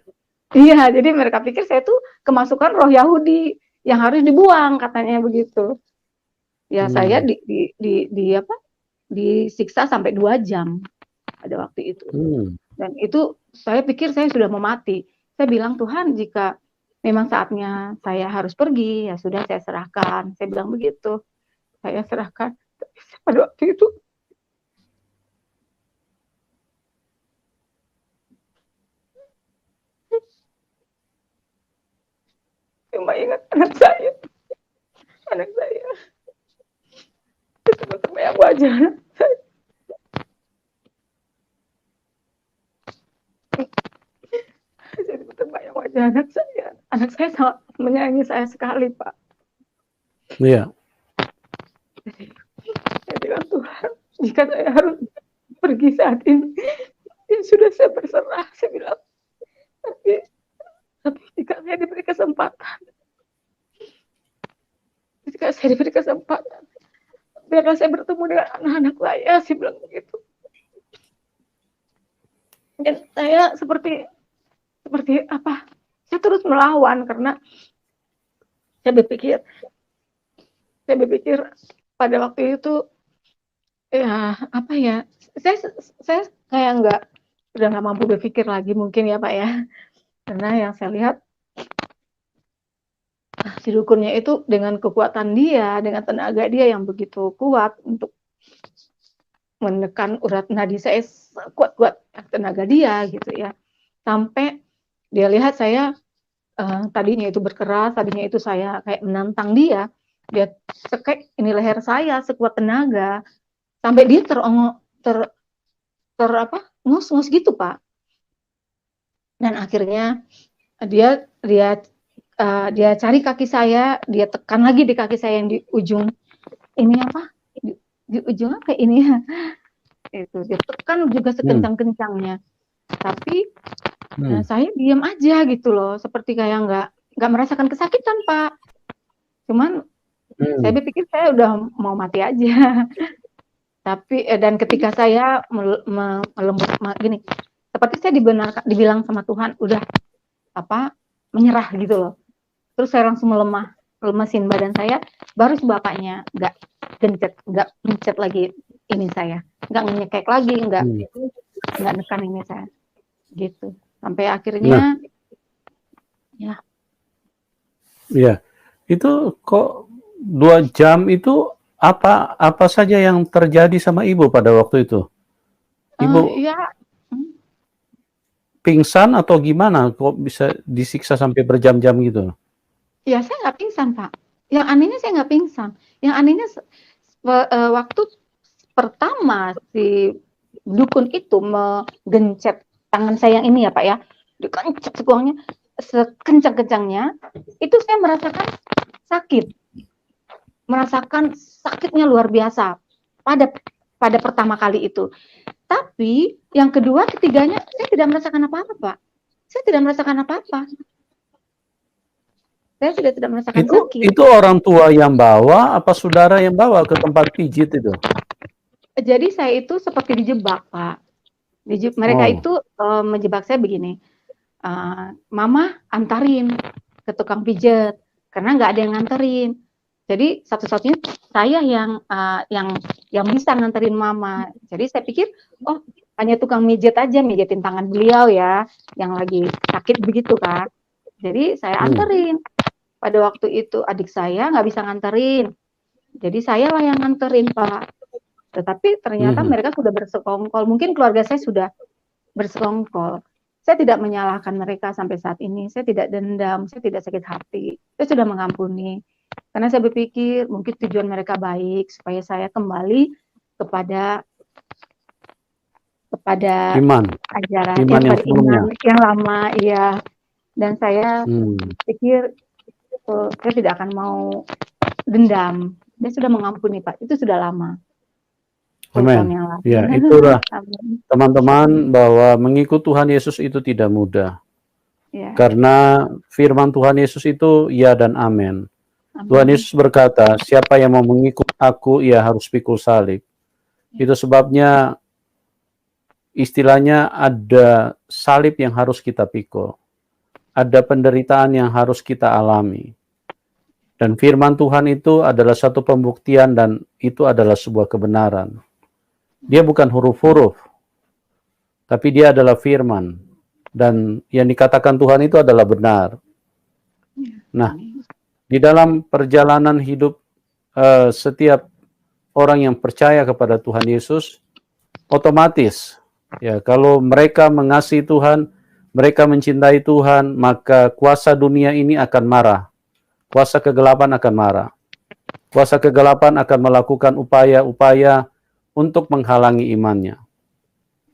Iya, jadi mereka pikir saya tuh kemasukan roh Yahudi yang harus dibuang katanya begitu. Ya saya disiksa sampai 2 jam pada waktu itu. Dan itu saya pikir saya sudah mau mati. Saya bilang, Tuhan, jika memang saatnya saya harus pergi, ya sudah saya serahkan. Saya bilang begitu. Saya serahkan. Pada waktu itu cuma ingat anak saya. Anak saya. Itu terbayang wajah anak saya. Jadi terbayang wajah anak saya. Anak saya sangat menyayangi saya sekali, Pak. Iya. Jadi, saya bilang, Tuhan, jika saya harus pergi saat ini, ya sudah saya berserah. Saya bilang, tapi jika saya diberi kesempatan, biarlah saya bertemu dengan anak-anak saya bilang begitu. Dan saya seperti apa? Saya terus melawan karena saya berpikir pada waktu itu ya apa ya? Saya kayak udah nggak mampu berpikir lagi mungkin ya Pak ya. Karena yang saya lihat si dukunnya itu dengan kekuatan dia, dengan tenaga dia yang begitu kuat untuk menekan urat nadi saya kuat-kuat tenaga dia gitu ya. Sampai dia lihat saya tadinya itu berkeras, tadinya itu saya kayak menantang dia cekek ini leher saya sekuat tenaga sampai dia ngus-ngus gitu Pak. Dan akhirnya dia cari kaki saya, dia tekan lagi di kaki saya yang di ujung ini di ujung apa ini ya, itu dia tekan juga sekencang-kencangnya, tapi saya diam aja gitu loh, seperti kayak nggak merasakan kesakitan Pak, cuman saya berpikir saya udah mau mati aja. Tapi dan ketika saya melembut gini, seperti saya dibilang sama Tuhan udah menyerah gitu loh. Terus saya langsung lemesin badan saya, baru bapaknya nggak mencet lagi ini saya, nggak nyekek lagi, nggak nekan ini saya, gitu. Sampai akhirnya, ya, itu kok 2 jam itu apa saja yang terjadi sama Ibu pada waktu itu? Ibu pingsan atau gimana? Kok bisa disiksa sampai berjam-jam gitu? Ya saya nggak pingsan Pak. Yang anehnya saya nggak pingsan. Yang anehnya waktu pertama si dukun itu menggencet tangan saya yang ini ya Pak ya, dikencet sekuangnya, sekencang-kencangnya, itu saya merasakan sakitnya luar biasa pada pertama kali itu. Tapi yang kedua, ketiganya saya tidak merasakan apa-apa Pak. Saya tidak merasakan apa-apa. Saya sudah tidak merasakan Itu sakit. itu orang tua yang bawa apa saudara yang bawa ke tempat pijit itu? Jadi saya itu seperti dijebak, Pak. Mereka Oh. itu menjebak saya begini, Mama antarin ke tukang pijet karena nggak ada yang nganterin. Jadi satu-satunya saya yang bisa nganterin Mama. Jadi saya pikir, oh hanya tukang mijet aja, mijetin tangan beliau ya, yang lagi sakit begitu kan. Jadi saya anterin. Pada waktu itu adik saya nggak bisa nganterin. Jadi saya lah yang nganterin, Pak. Tetapi ternyata mereka sudah bersekongkol. Mungkin keluarga saya sudah bersekongkol. Saya tidak menyalahkan mereka sampai saat ini. Saya tidak dendam, saya tidak sakit hati. Saya sudah mengampuni. Karena saya berpikir mungkin tujuan mereka baik supaya saya kembali kepada Iman ajaran yang sebelumnya. iman yang lama, ya. Dan saya pikir saya tidak akan mau dendam. Dia sudah mengampuni, Pak. Itu sudah lama. Amin. Yang lalu. Ya, itulah teman-teman bahwa mengikut Tuhan Yesus itu tidak mudah. Ya. Karena firman Tuhan Yesus itu ya dan amin. Tuhan Yesus berkata, siapa yang mau mengikut aku, ia harus pikul salib. Itu sebabnya istilahnya ada salib yang harus kita pikul. Ada penderitaan yang harus kita alami. Dan firman Tuhan itu adalah satu pembuktian dan itu adalah sebuah kebenaran. Dia bukan huruf-huruf, tapi dia adalah firman. Dan yang dikatakan Tuhan itu adalah benar. Nah, di dalam perjalanan hidup setiap orang yang percaya kepada Tuhan Yesus, otomatis, ya kalau mereka mengasihi Tuhan, mereka mencintai Tuhan, maka kuasa dunia ini akan marah. Kuasa kegelapan akan marah. Kuasa kegelapan akan melakukan upaya-upaya untuk menghalangi imannya.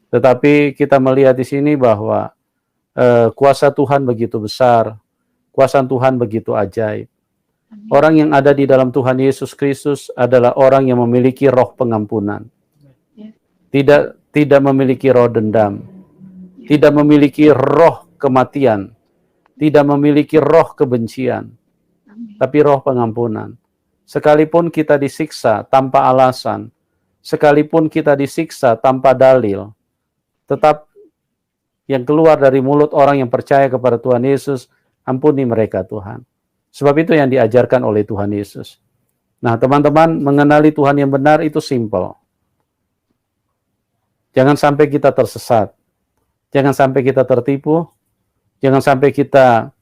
Tetapi kita melihat di sini bahwa kuasa Tuhan begitu besar, kuasa Tuhan begitu ajaib. Orang yang ada di dalam Tuhan Yesus Kristus adalah orang yang memiliki roh pengampunan. Tidak memiliki roh dendam. Tidak memiliki roh kematian. Tidak memiliki roh kebencian. Tapi roh pengampunan. Sekalipun kita disiksa tanpa alasan, sekalipun kita disiksa tanpa dalil, tetap yang keluar dari mulut orang yang percaya kepada Tuhan Yesus, ampuni mereka Tuhan. Sebab itu yang diajarkan oleh Tuhan Yesus. Nah teman-teman, mengenali Tuhan yang benar itu simple. Jangan sampai kita tersesat. Jangan sampai kita tertipu. Jangan sampai kita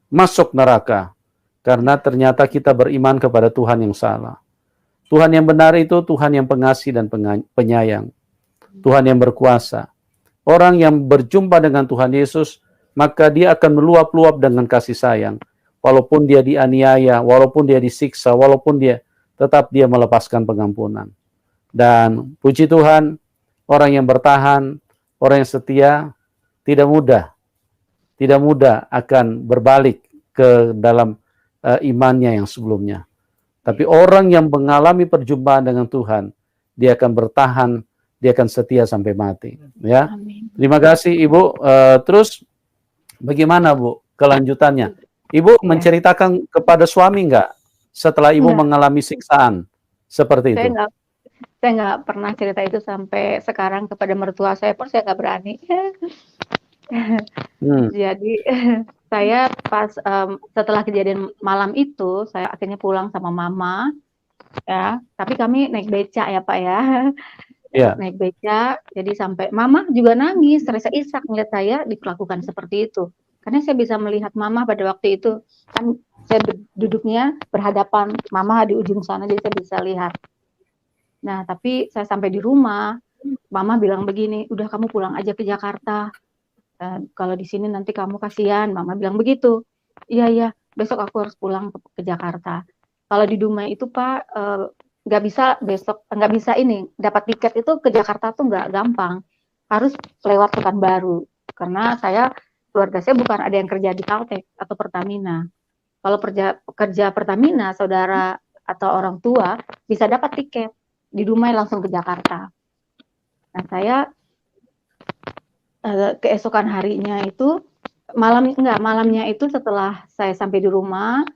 masuk neraka. Karena ternyata kita beriman kepada Tuhan yang salah. Tuhan yang benar itu Tuhan yang pengasih dan penyayang. Tuhan yang berkuasa. Orang yang berjumpa dengan Tuhan Yesus, maka dia akan meluap-luap dengan kasih sayang. Walaupun dia dianiaya, walaupun dia disiksa, walaupun tetap dia melepaskan pengampunan. Dan puji Tuhan, orang yang bertahan, orang yang setia, tidak mudah akan berbalik ke dalam imannya yang sebelumnya. Tapi orang yang mengalami perjumpaan dengan Tuhan, dia akan bertahan, dia akan setia sampai mati. Ya, terima kasih Ibu. Terus bagaimana Bu kelanjutannya? Ibu menceritakan kepada suami nggak setelah Ibu mengalami siksaan seperti itu? Saya nggak pernah cerita itu sampai sekarang kepada mertua saya pun saya nggak berani. Jadi saya pas setelah kejadian malam itu, saya akhirnya pulang sama mama, ya. Tapi kami naik beca ya Pak ya. Naik beca, jadi sampai mama juga nangis, terisak-isak melihat saya diperlakukan seperti itu. Karena saya bisa melihat mama pada waktu itu, kan saya duduknya berhadapan, mama di ujung sana, jadi saya bisa lihat. Nah, tapi saya sampai di rumah, mama bilang begini, udah kamu pulang aja ke Jakarta. Kalau di sini nanti kamu kasihan, mama bilang begitu. Iya, besok aku harus pulang ke Jakarta. Kalau di Dumai itu Pak, nggak bisa ini dapat tiket itu ke Jakarta tuh nggak gampang, harus lewat Pekanbaru karena keluarga saya bukan ada yang kerja di Caltex atau Pertamina. Kalau kerja Pertamina, saudara atau orang tua bisa dapat tiket di Dumai langsung ke Jakarta. Nah saya keesokan harinya itu Malamnya itu setelah saya sampai di rumah,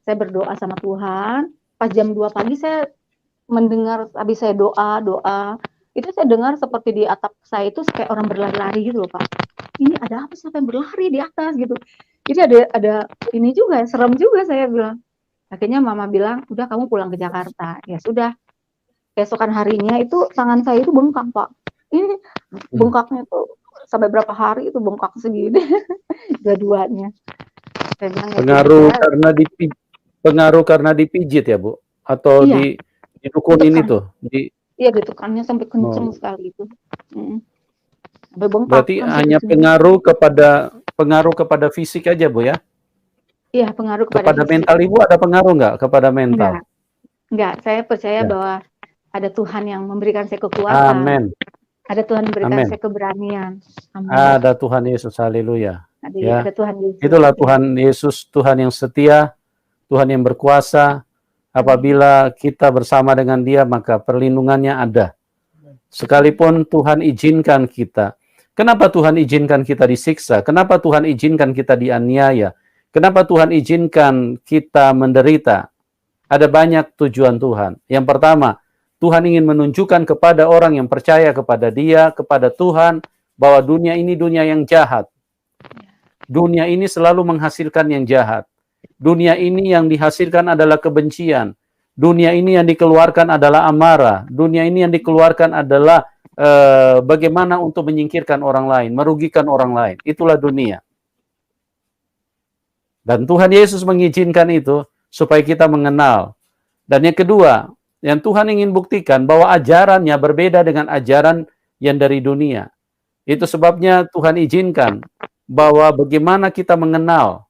saya berdoa sama Tuhan. Pas jam 2 pagi saya mendengar, habis saya doa, itu saya dengar seperti di atap saya itu kayak orang berlari-lari gitu loh, Pak. Ini ada apa, siapa yang berlari di atas gitu. Jadi ada ini juga, serem juga, saya bilang. Akhirnya mama bilang, udah kamu pulang ke Jakarta. Ya sudah, besokan harinya itu tangan saya itu bengkak, Pak. Ini bengkaknya tuh sampai berapa hari itu bengkak segini. Dua-duanya. Saya bilang, ya sudah, Pengaruh saya, karena pengaruh karena dipijit ya, Bu? Atau iya, didukunin ditekan. itu? Iya, ditekannya sampai kenceng Oh, sekali itu. Sampai bengkak berarti sampai di hanya sini. pengaruh kepada fisik aja, Bu ya? Iya, pengaruh kepada Kepada fisik. mental Ibu ada pengaruh nggak kepada mental? Enggak, enggak. Saya percaya Ya. bahwa ada Tuhan yang memberikan saya kekuatan. Amin. Ada Tuhan memberikan Amin. saya keberanian. Amin. Ada Tuhan Yesus, haleluya. Ada Ya. Tuhan Yesus. Itulah Ya. Tuhan Yesus, Tuhan yang setia, Tuhan yang berkuasa. Amin. Apabila kita bersama dengan Dia, maka perlindungannya ada. Sekalipun Tuhan izinkan kita. Kenapa Tuhan izinkan kita disiksa? Kenapa Tuhan izinkan kita dianiaya? Kenapa Tuhan izinkan kita menderita? Ada banyak tujuan Tuhan. Yang pertama, Tuhan ingin menunjukkan kepada orang yang percaya kepada Dia, kepada Tuhan, bahwa dunia ini dunia yang jahat. Dunia ini selalu menghasilkan yang jahat. Dunia ini yang dihasilkan adalah kebencian. Dunia ini yang dikeluarkan adalah amarah. Dunia ini yang dikeluarkan adalah bagaimana untuk menyingkirkan orang lain, merugikan orang lain. Itulah dunia. Dan Tuhan Yesus mengizinkan itu supaya kita mengenal. Dan yang kedua, yang Tuhan ingin buktikan bahwa ajarannya berbeda dengan ajaran yang dari dunia. Itu sebabnya Tuhan izinkan bahwa bagaimana kita mengenal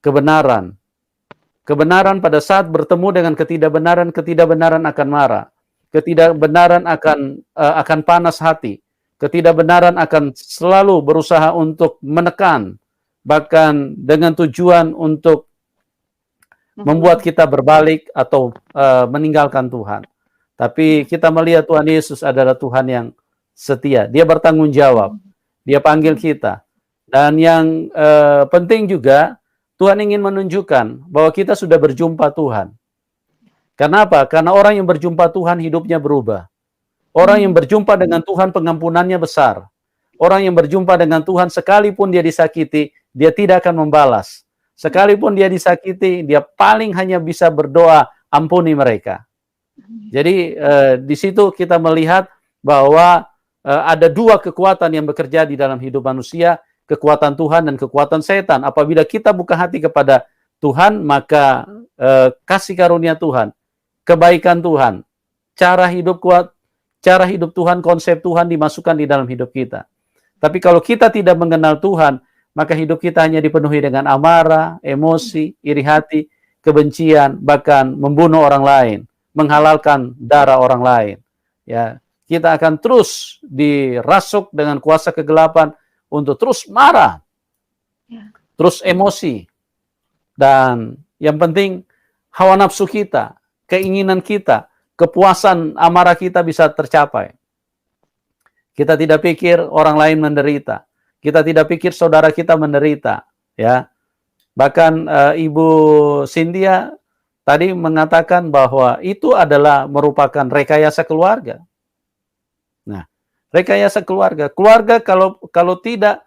kebenaran. Kebenaran pada saat bertemu dengan ketidakbenaran, ketidakbenaran akan marah. Ketidakbenaran akan panas hati. Ketidakbenaran akan selalu berusaha untuk menekan, bahkan dengan tujuan untuk membuat kita berbalik atau meninggalkan Tuhan. Tapi kita melihat Tuhan Yesus adalah Tuhan yang setia. Dia bertanggung jawab. Dia panggil kita. Dan yang penting juga, Tuhan ingin menunjukkan bahwa kita sudah berjumpa Tuhan. Kenapa? Karena orang yang berjumpa Tuhan hidupnya berubah. Orang yang berjumpa dengan Tuhan pengampunannya besar. Orang yang berjumpa dengan Tuhan sekalipun dia disakiti, dia tidak akan membalas. Sekalipun dia disakiti, dia paling hanya bisa berdoa, ampuni mereka. Jadi di situ kita melihat bahwa ada dua kekuatan yang bekerja di dalam hidup manusia, kekuatan Tuhan dan kekuatan setan. Apabila kita buka hati kepada Tuhan, maka kasih karunia Tuhan, kebaikan Tuhan, cara hidup kuat, cara hidup Tuhan, konsep Tuhan dimasukkan di dalam hidup kita. Tapi kalau kita tidak mengenal Tuhan, maka hidup kita hanya dipenuhi dengan amarah, emosi, iri hati, kebencian, bahkan membunuh orang lain, menghalalkan darah orang lain. Ya, kita akan terus dirasuk dengan kuasa kegelapan untuk terus marah, terus emosi, dan yang penting hawa nafsu kita, keinginan kita, kepuasan amarah kita bisa tercapai. Kita tidak pikir orang lain menderita. Kita tidak pikir saudara kita menderita. Ya, bahkan Ibu Cynthia tadi mengatakan bahwa itu adalah merupakan rekayasa keluarga. Nah, rekayasa keluarga. Keluarga kalau tidak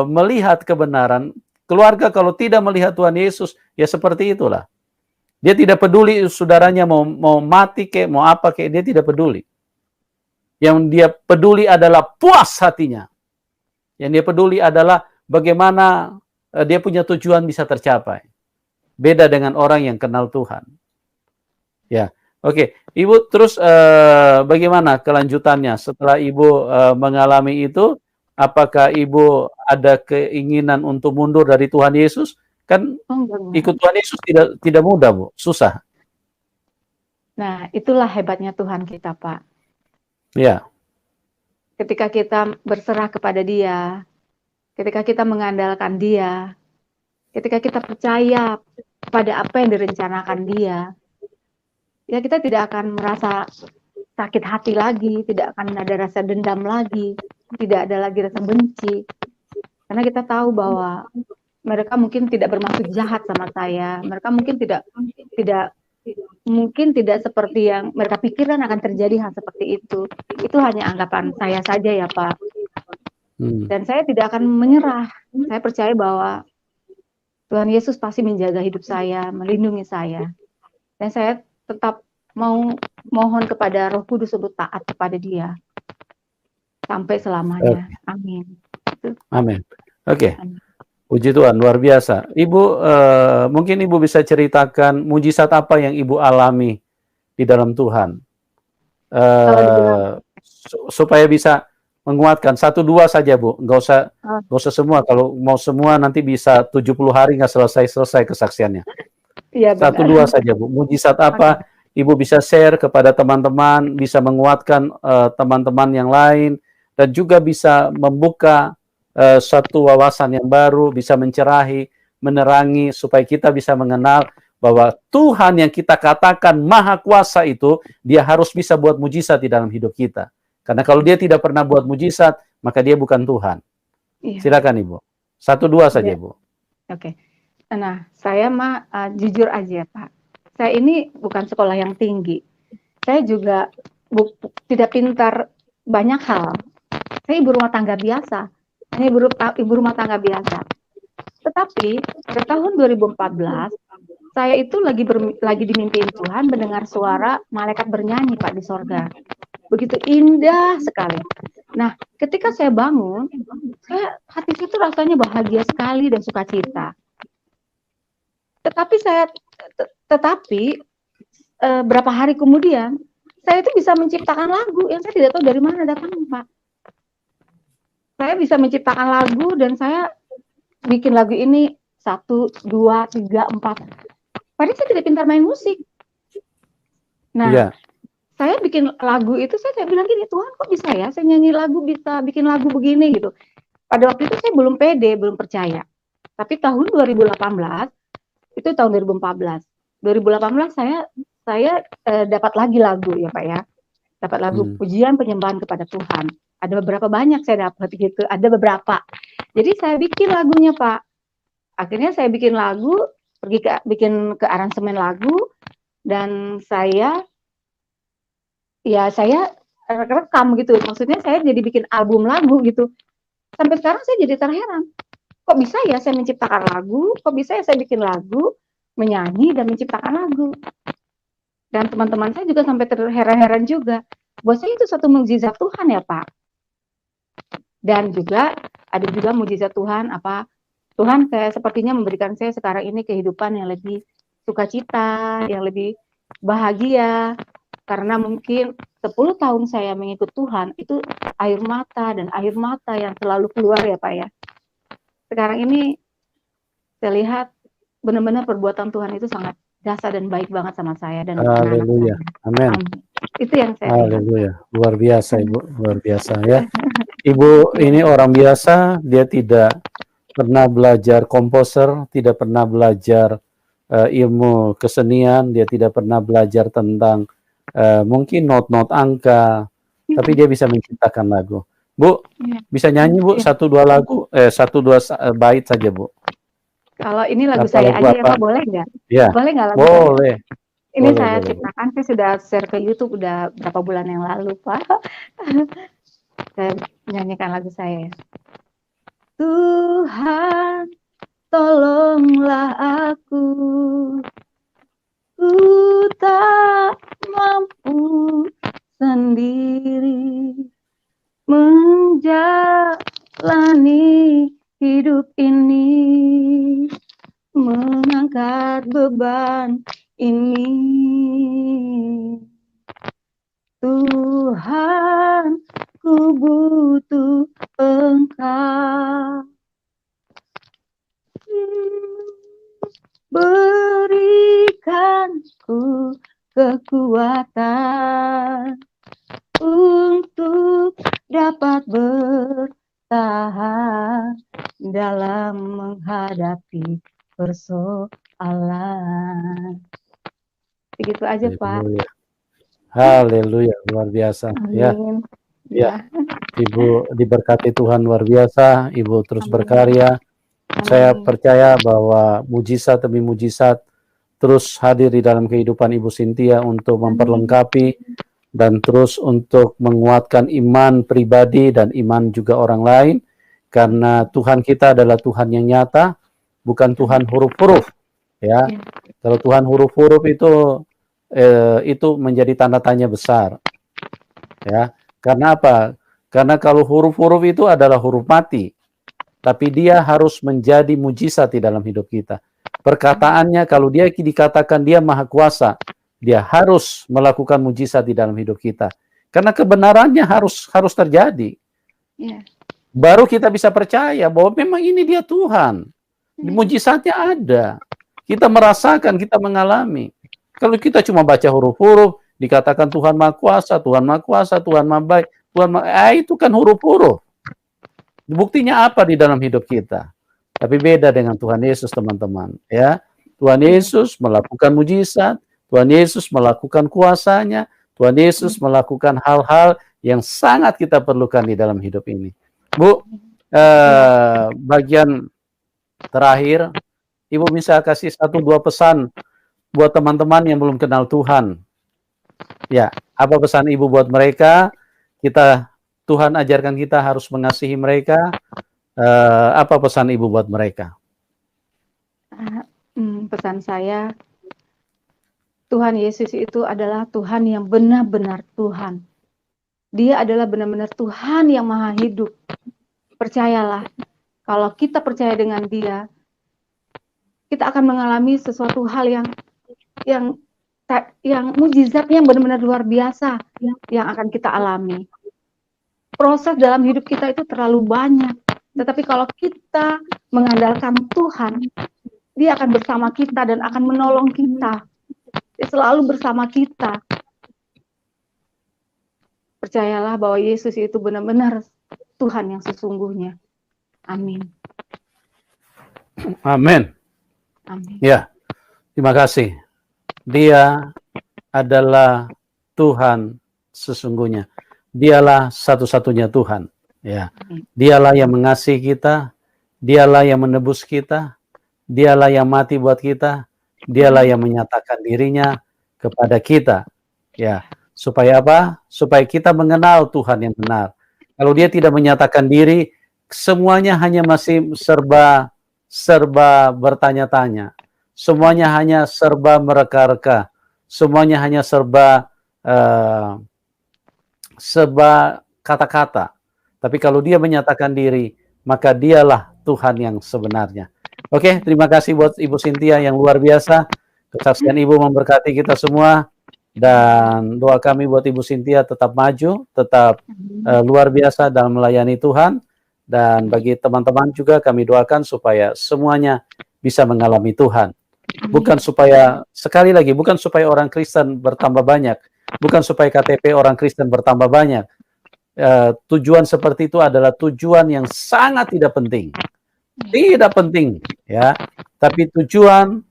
melihat kebenaran, keluarga kalau tidak melihat Tuhan Yesus, ya seperti itulah. Dia tidak peduli saudaranya mau mati kek, mau apa kek, dia tidak peduli. Yang dia peduli adalah puas hatinya. Yang dia peduli adalah bagaimana dia punya tujuan bisa tercapai. Beda dengan orang yang kenal Tuhan. Ya, oke. Ibu terus bagaimana kelanjutannya setelah Ibu mengalami itu? Apakah Ibu ada keinginan untuk mundur dari Tuhan Yesus? Kan ikut Tuhan Yesus tidak mudah, Bu. Susah. Nah, itulah hebatnya Tuhan kita, Pak. Ya. Ketika kita berserah kepada Dia, ketika kita mengandalkan Dia, ketika kita percaya pada apa yang direncanakan Dia, ya kita tidak akan merasa sakit hati lagi, tidak akan ada rasa dendam lagi, tidak ada lagi rasa benci. Karena kita tahu bahwa mereka mungkin tidak bermaksud jahat sama saya. Mereka mungkin tidak seperti yang mereka pikirkan akan terjadi hal seperti itu. Itu hanya anggapan saya saja ya Pak. Dan saya tidak akan menyerah. Saya percaya bahwa Tuhan Yesus pasti menjaga hidup saya, melindungi saya. Dan saya tetap mau mohon kepada Roh Kudus untuk taat kepada Dia sampai selamanya. Amin. Amin. Oke. Puji Tuhan, luar biasa. Ibu, mungkin Ibu bisa ceritakan mujizat apa yang Ibu alami di dalam Tuhan, supaya bisa menguatkan. 1-2 saja, Bu. Nggak usah semua. Kalau mau semua nanti bisa 70 hari nggak selesai kesaksiannya. Iya, 1-2 saja, Bu. Mujizat apa Ibu bisa share kepada teman-teman, bisa menguatkan teman-teman yang lain, dan juga bisa membuka satu wawasan yang baru, bisa mencerahi, menerangi, supaya kita bisa mengenal bahwa Tuhan yang kita katakan Maha Kuasa itu, Dia harus bisa buat mujizat di dalam hidup kita. Karena kalau Dia tidak pernah buat mujizat, maka Dia bukan Tuhan. Iya. Silakan Ibu. 1-2 saja, Bu. Oke. Nah, saya jujur aja, Pak. Saya ini bukan sekolah yang tinggi. Saya juga tidak pintar banyak hal. Saya ibu rumah tangga biasa. Hanya ibu rumah tangga biasa. Tetapi pada tahun 2014, saya itu lagi dimimpiin Tuhan mendengar suara malaikat bernyanyi, Pak, di sorga. Begitu indah sekali. Nah, ketika saya bangun, hati saya itu rasanya bahagia sekali dan sukacita. Tetapi berapa hari kemudian, saya itu bisa menciptakan lagu yang saya tidak tahu dari mana datangnya, Pak. Saya bisa menciptakan lagu dan saya bikin lagu ini 1, 2, 3, 4. Padahal saya tidak pintar main musik. Nah, saya bikin lagu itu, saya bilang gini, Tuhan kok bisa ya saya nyanyi lagu, bisa bikin lagu begini gitu. Pada waktu itu saya belum pede, belum percaya. Tapi tahun 2018, itu tahun 2014. 2018 saya dapat lagi lagu ya Pak ya. Dapat lagu pujian penyembahan kepada Tuhan. Ada beberapa banyak saya dapat gitu, ada beberapa. Jadi saya bikin lagunya Pak. Akhirnya saya bikin lagu, bikin ke aransemen lagu, dan saya rekam gitu. Maksudnya saya jadi bikin album lagu gitu. Sampai sekarang saya jadi terheran. Kok bisa ya saya menciptakan lagu? Kok bisa ya saya bikin lagu, menyanyi dan menciptakan lagu? Dan teman-teman saya juga sampai terheran-heran juga. Buat saya itu satu mukjizat Tuhan ya Pak. Dan juga ada juga mukjizat Tuhan Tuhan kayak sepertinya memberikan saya sekarang ini kehidupan yang lebih sukacita, yang lebih bahagia. Karena mungkin 10 tahun saya mengikut Tuhan, itu air mata yang selalu keluar ya Pak ya. Sekarang ini saya lihat benar-benar perbuatan Tuhan itu sangat dasar dan baik banget sama saya dan anak-anak saya. Amin. Itu yang saya lihat. Haleluya. Luar biasa Ibu, luar biasa ya. Ibu ini orang biasa, dia tidak pernah belajar komposer, tidak pernah belajar ilmu kesenian, dia tidak pernah belajar tentang mungkin not-not angka, tapi dia bisa menciptakan lagu. Bu, bisa nyanyi Bu 1-2 lagu, 1-2 bait saja Bu. Kalau ini lagu saya aja ya Pak, boleh nggak? Ya. Boleh nggak lagu boleh. saya? Ini saya ciptakan, saya sudah share ke YouTube udah berapa bulan yang lalu Pak. Saya nyanyikan lagu saya. Tuhan, tolonglah aku. Ku tak mampu sendiri menjalani hidup ini, mengangkat beban ini. Tuhan, ku butuh Engkau. Berikanku kekuatan untuk dapat bertahan dalam menghadapi persoalan. Begitu aja Pak. Haleluya, luar biasa. Amin. Ya. Ya, Ibu diberkati Tuhan luar biasa, Ibu terus Amin. berkarya. Saya Amin. percaya bahwa mujizat demi mujizat terus hadir di dalam kehidupan Ibu Cynthia untuk memperlengkapi dan terus untuk menguatkan iman pribadi dan iman juga orang lain, karena Tuhan kita adalah Tuhan yang nyata, bukan Tuhan huruf-huruf, ya. Ya. Kalau Tuhan huruf-huruf itu menjadi tanda tanya besar, ya. Karena apa? Karena kalau huruf-huruf itu adalah huruf mati, tapi dia harus menjadi mujizat di dalam hidup kita. Perkataannya, kalau dia dikatakan dia maha kuasa, dia harus melakukan mujizat di dalam hidup kita. Karena kebenarannya harus terjadi. Ya. Baru kita bisa percaya bahwa memang ini dia Tuhan. Mujizatnya ada. Kita merasakan, kita mengalami. Kalau kita cuma baca huruf-huruf, dikatakan Tuhan maha kuasa, Tuhan maha kuasa, Tuhan maha baik, itu kan huruf-huruf. Buktinya apa di dalam hidup kita? Tapi beda dengan Tuhan Yesus, teman-teman. Ya, Tuhan Yesus melakukan mujizat, Tuhan Yesus melakukan kuasanya, Tuhan Yesus melakukan hal-hal yang sangat kita perlukan di dalam hidup ini. Bu, bagian terakhir, Ibu bisa kasih 1-2 pesan buat teman-teman yang belum kenal Tuhan. Ya, apa pesan Ibu buat mereka? Tuhan ajarkan kita harus mengasihi mereka. Apa pesan Ibu buat mereka? Pesan saya, Tuhan Yesus itu adalah Tuhan yang benar-benar Tuhan. Dia adalah benar-benar Tuhan yang maha hidup. Percayalah, kalau kita percaya dengan Dia, kita akan mengalami sesuatu hal yang mujizatnya yang benar-benar luar biasa yang akan kita alami. Proses dalam hidup kita itu terlalu banyak, tetapi kalau kita mengandalkan Tuhan, Dia akan bersama kita dan akan menolong kita. Dia selalu bersama kita. Percayalah bahwa Yesus itu benar-benar Tuhan yang sesungguhnya. Amin. Amin. Amin. Ya, terima kasih. Dia adalah Tuhan sesungguhnya. Dialah satu-satunya Tuhan. Ya, Dialah yang mengasihi kita, Dialah yang menebus kita, Dialah yang mati buat kita, Dialah yang menyatakan dirinya kepada kita. Ya, supaya apa? Supaya kita mengenal Tuhan yang benar. Kalau Dia tidak menyatakan diri, semuanya hanya masih serba bertanya-tanya. Semuanya hanya serba mereka-reka. Semuanya hanya serba kata-kata. Tapi kalau Dia menyatakan diri, maka Dialah Tuhan yang sebenarnya. Oke, terima kasih buat Ibu Cynthia yang luar biasa. Kesaksian Ibu memberkati kita semua. Dan doa kami buat Ibu Cynthia tetap maju, tetap luar biasa dalam melayani Tuhan. Dan bagi teman-teman juga kami doakan supaya semuanya bisa mengalami Tuhan. Bukan supaya, sekali lagi, bukan supaya orang Kristen bertambah banyak. Bukan supaya KTP orang Kristen bertambah banyak. Tujuan seperti itu adalah tujuan yang sangat tidak penting. Tidak penting, ya. Tapi tujuan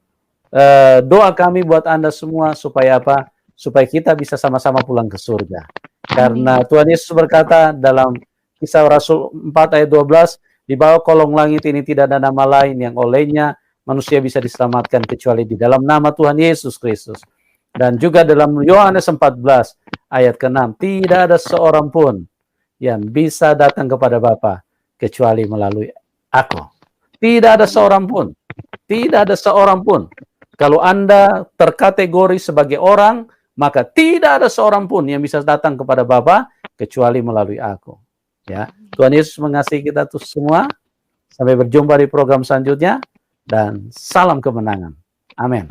doa kami buat Anda semua supaya apa? Supaya kita bisa sama-sama pulang ke surga. Karena Tuhan Yesus berkata dalam Kisah Rasul 4 ayat 12, di bawah kolong langit ini tidak ada nama lain yang olehnya manusia bisa diselamatkan kecuali di dalam nama Tuhan Yesus Kristus. Dan juga dalam Yohanes 14 ayat ke-6, tidak ada seorang pun yang bisa datang kepada Bapa kecuali melalui aku. Tidak ada seorang pun. Tidak ada seorang pun. Kalau Anda terkategori sebagai orang, maka tidak ada seorang pun yang bisa datang kepada Bapa kecuali melalui aku. Ya, Tuhan Yesus mengasihi kita tuh semua. Sampai berjumpa di program selanjutnya dan salam kemenangan. Amin.